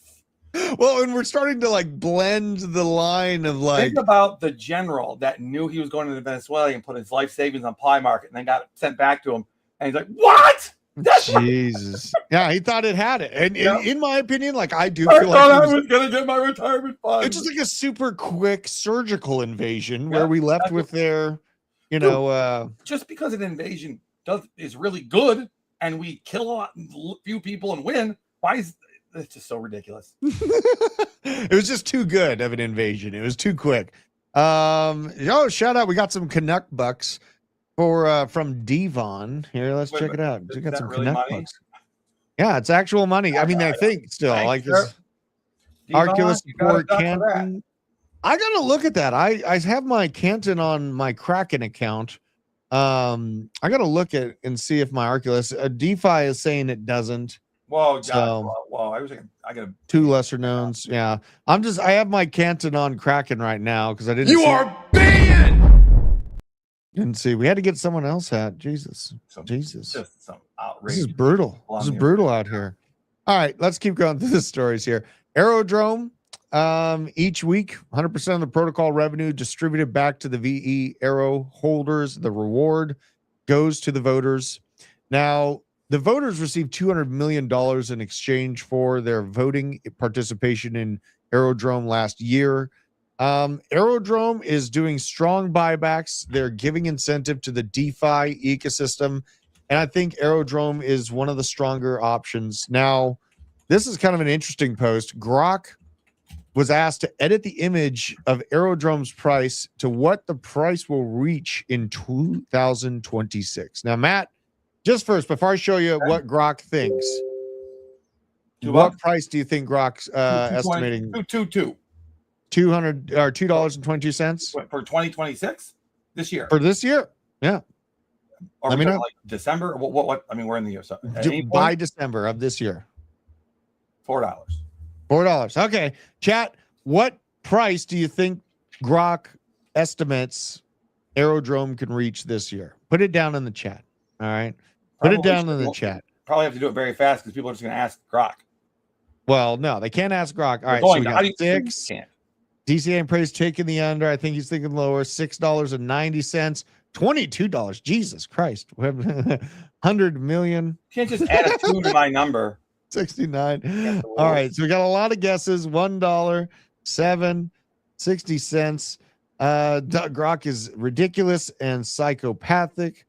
well, and we're starting to like blend the line of like.
Think about the general that knew he was going to Venezuela and put his life savings on Ply Market and then got sent back to him. And he's like, what? That's
Jesus. Yeah, he thought it had it. And
Yeah.
in my opinion, like I do
I
feel
thought
like
I was going to get my retirement fund.
it's just like a super quick surgical invasion
Yeah,
where we left
that's
with their, you
Dude.
know,
Just because an invasion is really good and we kill a few people and win, why is it's just so ridiculous?
it was just too good of an invasion. It was too quick. Shout out. We got some Canuck bucks for from Devon. Here, let's
Wait,
check
but
it out.
is
We got
that
some
really
Canuck
money?
bucks. Yeah, it's actual money. I mean, I think still
Thanks,
like
sir.
this
Devon,
Arculus
you got a
support
duck for that.
Canton. I gotta look at that. I have my Canton on my Kraken account. I gotta look at and see if my Arculus DeFi is saying it doesn't.
Whoa, God.
So-
Whoa. I was thinking, I got to.
Two lesser knowns. Yeah. I have my Canton on Kraken right now because I didn't
You
see,
are banned.
didn't see. We had to get someone else at. Jesus. Jesus.
Just some
This
outrage.
is brutal.
on
This is
the
brutal out here. All right, let's keep going through the stories here. Aerodrome, each week, 100% of the protocol revenue distributed back to the VE Aero holders. The reward goes to the voters. Now, the voters received $200 million in exchange for their voting participation in Aerodrome last year. Aerodrome is doing strong buybacks. They're giving incentive to the DeFi ecosystem. And I think Aerodrome is one of the stronger options. Now, This is kind of an interesting post. Grok was asked to edit the image of Aerodrome's price to what the price will reach in 2026. Now, Matt, just first, before I show you what Grok thinks, what price do you think Grok's estimating? 200 or $2.22
for 2026 this year.
For this year, yeah.
Let me know. Like December. What? I mean, we're in the year. So
by December of this year,
$4.
$4. Okay, chat. What price do you think Grok estimates Aerodrome can reach this year? Put it down in the chat. All right, put it down in the chat.
Probably have to do it very fast because people are just going to ask Grok.
Well, no, they can't ask Grok. All right, so we got 6. DCA praise taking the under. I think he's thinking lower. $6.90. $22. Jesus Christ. 100 million.
You can't just add a 2 to my number.
69. All right. So we got a lot of guesses. $1, 7, 60 cents. Grok is ridiculous and psychophantic,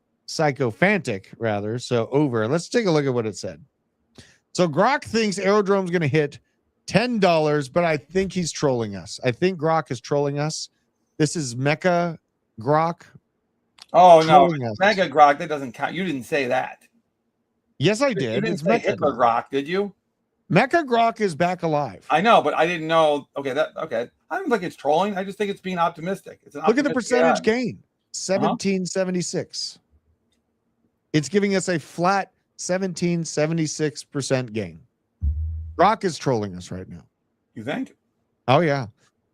rather. So over. Let's take a look at what it said. So Grok thinks Aerodrome's going to hit $10, but I think he's trolling us. I think Grok is trolling us. This is Mecha Grok.
Oh, no. Mega Grok, that doesn't count. You didn't say that.
Yes, I did.
You didn't say Hitler Grok, did you?
Mecha Grok is back alive.
I know, but I didn't know. Okay. I don't think it's trolling. I just think it's being optimistic.
Look at the percentage gain. 1776. It's giving us a flat 1776% gain. Grok is trolling us right now.
You think?
Oh, yeah.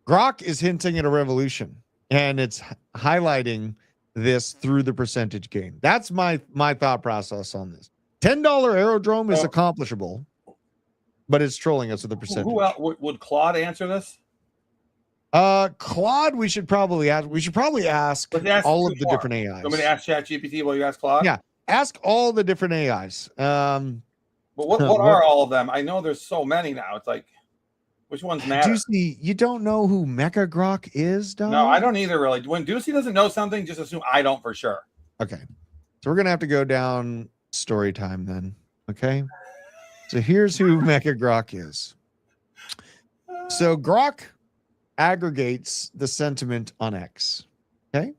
Grok is hinting at a revolution, and it's highlighting this through the percentage gain. That's my thought process on this. $10 Aerodrome is accomplishable, but it's trolling us with the percentage.
Who else, would Claude answer this?
Claude, we should probably ask. We should probably ask all of the different AIs.
I'm going to ask ChatGPT while you ask Claude.
Yeah, ask all the different AIs.
But what are all of them? I know there's so many now. It's like, which ones matter?
Deucey, you don't know who Mecha Grok is, dog?
No, I don't either, really. When Deucey doesn't know something, just assume I don't for sure.
Okay. So we're going to have to go down story time then. Okay. So here's who Mecha Grok is. So Grok aggregates the sentiment on X. Okay.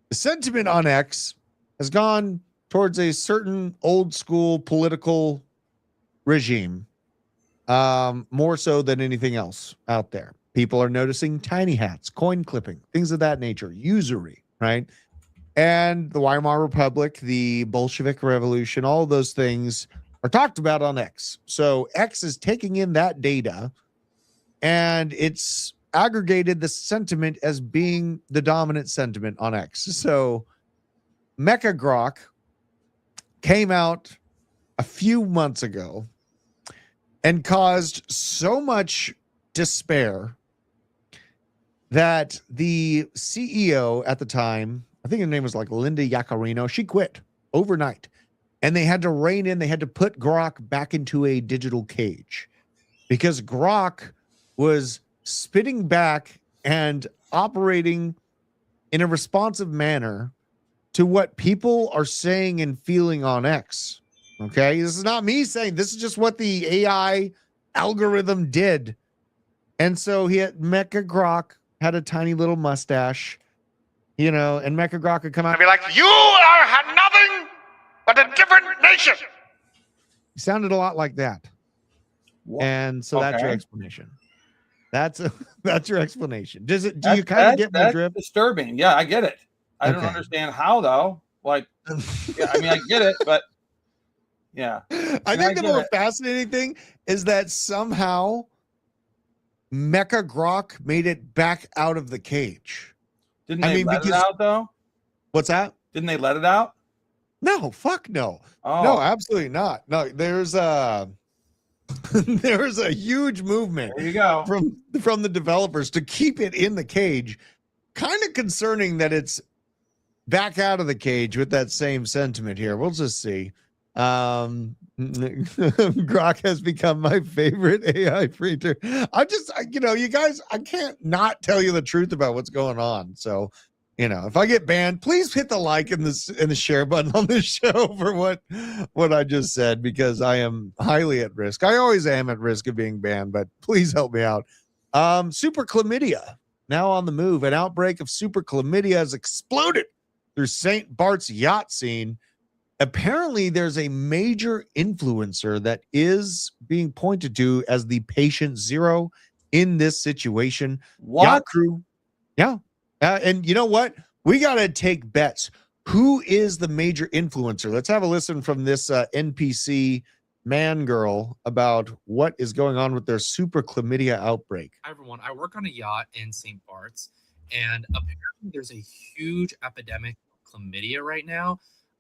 The sentiment on X has gone towards a certain old school political regime, more so than anything else out there. People are noticing tiny hats, coin clipping, things of that nature, usury, right? And the Weimar Republic, the Bolshevik Revolution, all of those things are talked about on X. So X is taking in that data, and it's aggregated the sentiment as being the dominant sentiment on X. So Mecha Grok came out a few months ago and caused so much despair that the CEO at the time, I think her name was like Linda Yaccarino, she quit overnight. And they had to rein in, they had to put Grok back into a digital cage because Grok was spitting back and operating in a responsive manner to what people are saying and feeling on X. Okay, this is not me saying, this is just what the AI algorithm did. And so Mecha Grok had a tiny little mustache, and Mecha Grok would come out and be like, "You are nothing but a different nation." He sounded a lot like that. What? And so that's your explanation. That's your explanation. Do you kind of get my drift?
Disturbing. Yeah, I get it. I don't understand how though. Like, yeah, I mean, I get it, but yeah.
I think the more fascinating thing is that somehow Mecha Grok made it back out of the cage.
Didn't they let it out though?
What's that?
Didn't they let it out?
No, fuck no.
Oh.
No, absolutely not. No, there's a huge movement
there you go.
from the developers to keep it in the cage. Kind of concerning that it's back out of the cage with that same sentiment here. We'll just see. Grok has become my favorite AI printer. You guys, I can't not tell you the truth about what's going on. So You know, if I get banned, please hit the like and the share button on this show for what I just said, because I am highly at risk. I always am at risk of being banned, but please help me out. Super chlamydia now on the move. An outbreak of super chlamydia has exploded through St. Bart's yacht scene. Apparently, there's a major influencer that is being pointed to as the patient zero in this situation.
What?
Yacht crew. Yeah. And you know what? We got to take bets. Who is the major influencer? Let's have a listen from this NPC man girl about what is going on with their super chlamydia outbreak.
Hi, everyone. I work on a yacht in St. Bart's, and apparently there's a huge epidemic of chlamydia right now.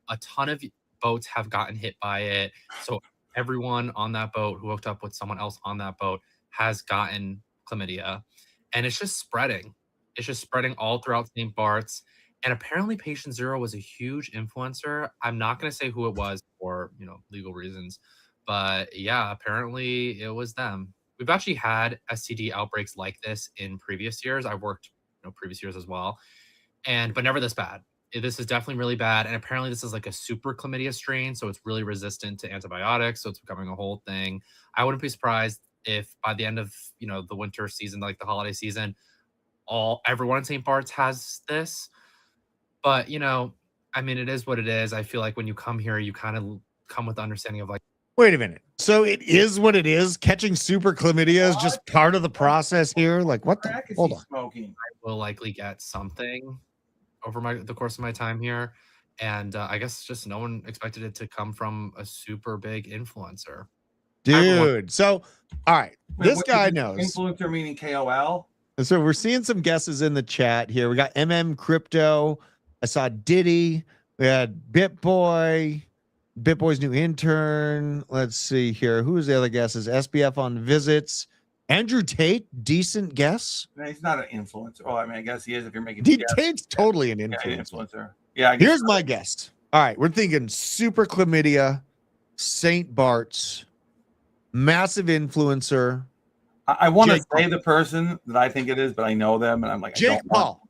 A ton of boats have gotten hit by it. So everyone on that boat who hooked up with someone else on that boat has gotten chlamydia, and it's just spreading. It's just spreading all throughout St. Bart's. And apparently Patient Zero was a huge influencer. I'm not going to say who it was for, legal reasons. But yeah, apparently it was them. We've actually had STD outbreaks like this in previous years. I've worked, previous years as well. But never this bad. This is definitely really bad. And apparently this is like a super chlamydia strain. So it's really resistant to antibiotics. So it's becoming a whole thing. I wouldn't be surprised if by the end of, the winter season, like the holiday season, everyone in St. Bart's has this. But, it is what it is. I feel like when you come here, you kind of come with the understanding of like,
wait a minute. So it is what it is. Catching super chlamydia is just part of the process here. Like, what the? Hold on.
Smoking.
I will likely get something over the course of my time here. And I guess just no one expected it to come from a super big influencer.
Dude. So, all right. This guy knows.
Influencer meaning KOL?
So we're seeing some guesses in the chat here. We got Crypto. I saw Diddy. We had BitBoy's new intern. Let's see here. Who's the other guesses? SBF on visits. Andrew Tate, decent guess.
No, he's not an influencer. Oh, I guess he is if you're making.
Tate's totally an
influencer. Yeah.
Here's my guess. All right, we're thinking super chlamydia, St. Bart's, massive influencer.
I want to say the person that I think it is, but I know them, and I'm like,
Jake Paul.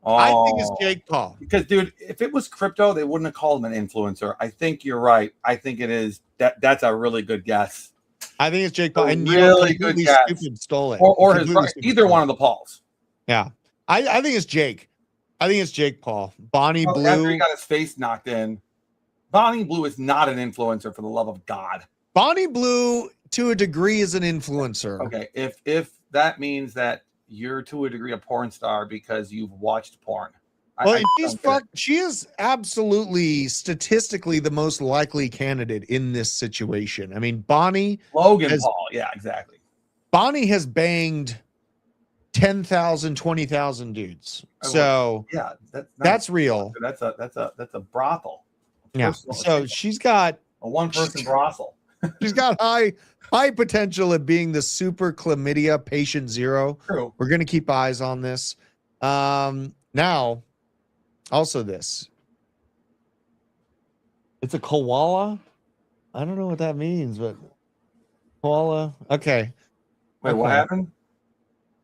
Oh,
I think it's Jake Paul.
Because, dude, if it was crypto, they wouldn't have called him an influencer. I think you're right. I think it is. That's a really good guess.
I think it's Jake Paul. And
really good guess.
Stupid stole it.
Or his brother. Either one of the Pauls.
Yeah. I think it's Jake. I think it's Jake Paul. Bonnie Blue.
After he got his face knocked in. Bonnie Blue is not an influencer, for the love of God.
Bonnie Blue, to a degree, is an influencer.
Okay. If that means that you're to a degree a porn star because you've watched porn.
Well, she is absolutely statistically the most likely candidate in this situation. I mean,
Paul. Yeah, exactly.
Bonnie has banged 10,000, 20,000 dudes. So
yeah,
that's real.
That's a brothel.
Yeah. So she's got
a one-person brothel.
She's got high potential at being the super chlamydia patient zero.
True.
We're going to keep eyes on this. Now, also this. It's a koala. I don't know what that means, but koala. Okay.
Wait, what happened?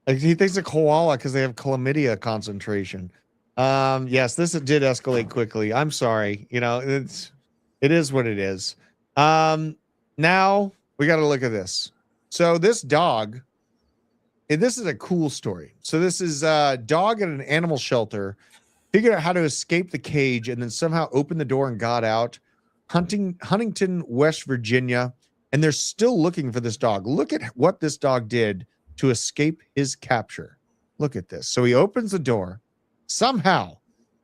He thinks a koala because they have chlamydia concentration. Yes, this did escalate quickly. I'm sorry. It is what it is. Now we got to look at this. So this dog, and this is a cool story. So this is a dog at an animal shelter, figured out how to escape the cage and then somehow opened the door and got out. Huntington, West Virginia, and they're still looking for this dog. Look at what this dog did to escape his capture. Look at this. So he opens the door. Somehow,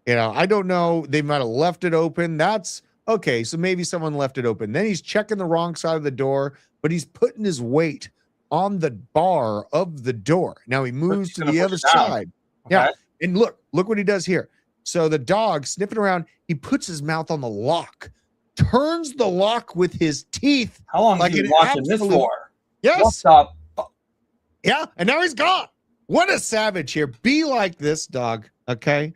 I don't know. They might have left it open. That's okay. So maybe someone left it open. Then he's checking the wrong side of the door, but he's putting his weight on the bar of the door. Now he moves to the other side. Okay. Yeah. And look what he does here. So the dog sniffing around, he puts his mouth on the lock, turns the lock with his teeth.
How long have you been watching this for?
Yes.
What's up?
Yeah. And now he's gone. What a savage here. Be like this dog. Okay.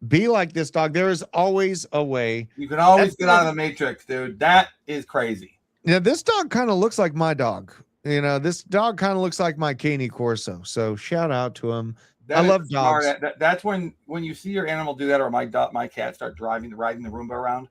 Be like this dog. There is always a way.
You can always get out of the matrix, dude. That is crazy.
Yeah. This dog kind of looks like my dog. This dog kind of looks like my Cane Corso. So shout out to him.
That
I
is
love
smart.
dogs.
That's when you see your animal do that, or my cat start riding the Roomba around.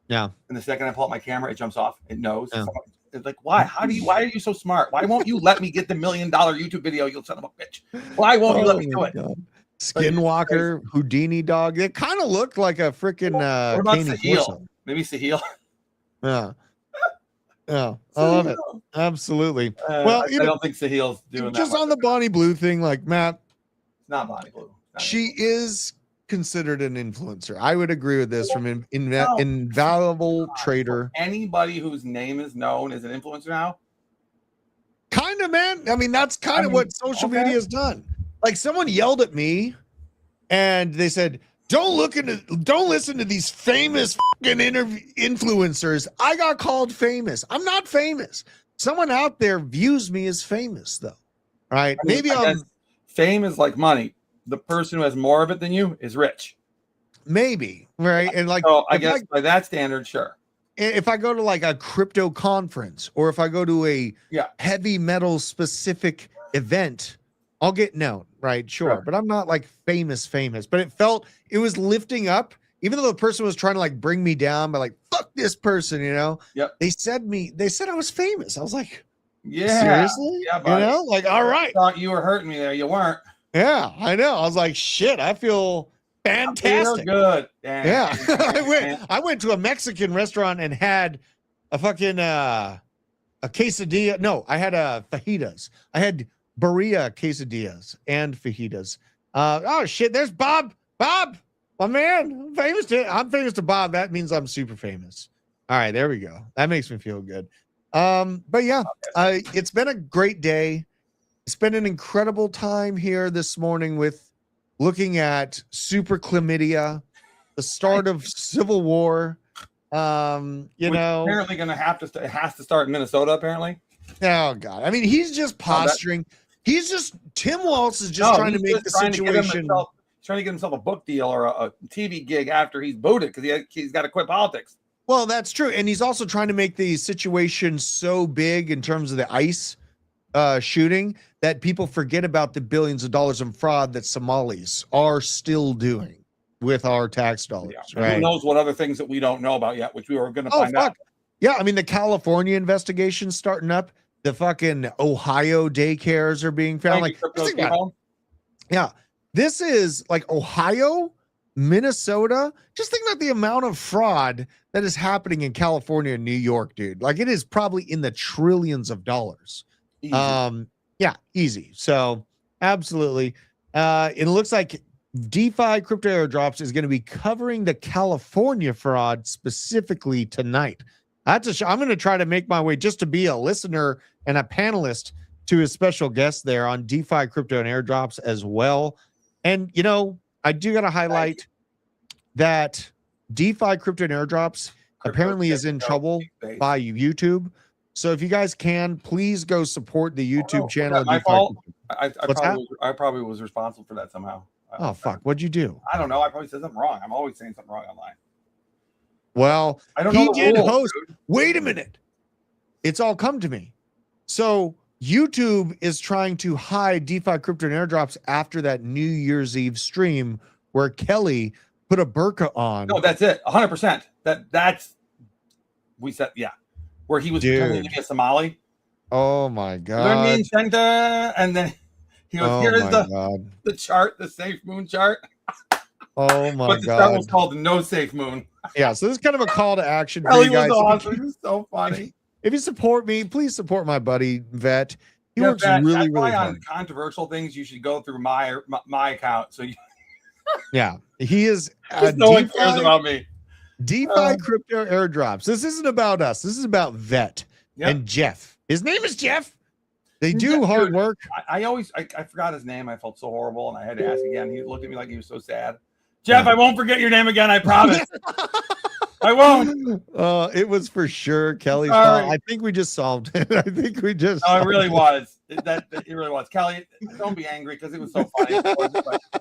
Yeah.
And the second I pull out my camera, it jumps off. It knows.
Yeah.
It's like, why? Why are you so smart? Why won't you let me get the $1 million YouTube video, you son of a bitch? Why won't you let me do it?
God. Skinwalker, Houdini dog. It kind of looked like a freaking
what about
Caney
Sahil?
Corso.
Maybe Sahil.
Yeah. Yeah. I love it. Absolutely. Well,
I don't think Sahil's doing
just
that.
on the Bonnie Blue thing, like Matt,
It's not Bonnie Blue.
she is considered an influencer. I would agree with this from an invaluable trader.
Anybody whose name is known is an influencer now.
Kind of, man. I mean, that's kind of what social media has done. Like someone yelled at me and they said, don't listen to these famous fucking influencers. I got called famous. I'm not famous. Someone out there views me as famous though. Right? Maybe
fame is like money. The person who has more of it than you is rich.
Maybe, right? And like,
so I guess by that standard, sure.
If I go to like a crypto conference or if I go to a heavy metal specific event, I'll get known, right? Sure. But I'm not like famous, but it was lifting up, even though the person was trying to like bring me down by like, fuck this person, you know?
Yep.
They said I was famous. I was like,
yeah,
seriously?
Yeah, buddy.
You know, like, all right.
I thought you were hurting me there. You weren't.
Yeah, I know. I was like, shit, I feel fantastic.
Good.
Yeah. I went to a Mexican restaurant and had a fucking a quesadilla. No, I had fajitas. I had burrito quesadillas and fajitas. Oh shit, there's Bob. Bob, my man. I'm famous to Bob. That means I'm super famous. All right, there we go. That makes me feel good. But yeah, it's been a great day. It's been an incredible time here this morning with looking at super chlamydia, the start of civil war.
Apparently going to have to. It has to start in Minnesota. Apparently.
Oh God! I mean, he's just posturing. Tim Walz is just trying to make the situation.
Trying to get himself a book deal or a TV gig after he's booted because he's got to quit politics.
Well, that's true, and he's also trying to make the situation so big in terms of the ICE shooting that people forget about the billions of dollars in fraud that Somalis are still doing with our tax dollars.
Yeah.
Right?
Who knows what other things that we don't know about yet, which we were going to find out.
Yeah, I mean the California investigation starting up. The fucking Ohio daycares are being found. Yeah, this is like Ohio, Minnesota. Just think about the amount of fraud that is happening in California and New York, dude. Like it is probably in the trillions of dollars.
Easy.
Yeah, easy. So absolutely. It looks like DeFi crypto airdrops is going to be covering the California fraud specifically tonight. I'm going to try to make my way just to be a listener and a panelist to his special guest there on DeFi crypto and airdrops as well. And, you know, I do got to highlight that DeFi crypto and airdrops apparently is in trouble by YouTube. So if you guys can, please go support the YouTube channel.
My fault. I probably was responsible for that somehow.
Oh, fuck. What'd you do?
I don't know. I probably said something wrong. I'm always saying something wrong online.
Well,
I don't know.
He did host. Wait a minute. It's all come to me. So YouTube is trying to hide DeFi crypto and airdrops after that New Year's Eve stream where Kelly put a burqa on.
No, that's it. 100%. That's we said, yeah. Where he was pretending to be a Somali.
Oh my God.
And then he was here's the chart, the safe moon chart.
Oh my
but the chart was called no safe moon.
Yeah, so this is kind of a call to action for
Kelly
you guys.
Was awesome. He was so funny.
If you support me, please support my buddy Vet. He works really hard.
On controversial things, you should go through my account. So
yeah, he is.
No one cares about me.
DeFi crypto airdrops. This isn't about us. This is about Vet and Jeff. His name is Jeff. They do hard work.
I forgot his name. I felt so horrible, and I had to ask again. He looked at me like he was so sad. Jeff, I won't forget your name again. I promise. I won't.
It was for sure Kelly's fault. I think we just solved it. I think we just.
No, it really was. It really was. Kelly, don't be angry because it was so funny.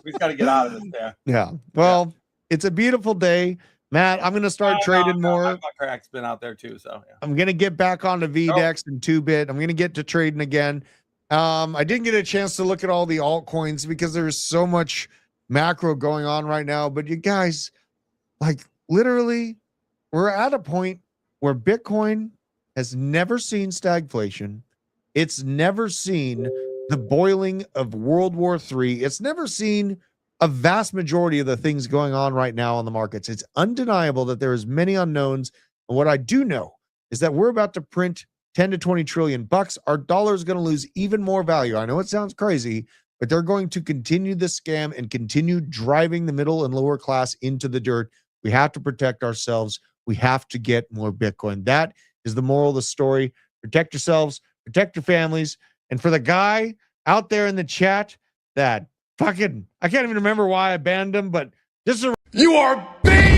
We just got to get out of this there.
Yeah. Well, it's a beautiful day. Matt, I'm going to start trading more.
My crack's been out there too. So yeah.
I'm going to get back onto VDEX and 2-bit. I'm going to get to trading again. I didn't get a chance to look at all the altcoins because there's so much macro going on right now. But you guys, like literally, we're at a point where Bitcoin has never seen stagflation. It's never seen the boiling of World War III. It's never seen a vast majority of the things going on right now on the markets. It's undeniable that there is many unknowns. And what I do know is that we're about to print 10 to 20 trillion bucks. Our dollar is going to lose even more value. I know it sounds crazy, but they're going to continue the scam and continue driving the middle and lower class into the dirt. We have to protect ourselves. We have to get more Bitcoin. That is the moral of the story. Protect yourselves, protect your families. And for the guy out there in the chat that fucking, I can't even remember why I banned him, but this is a
You are banned!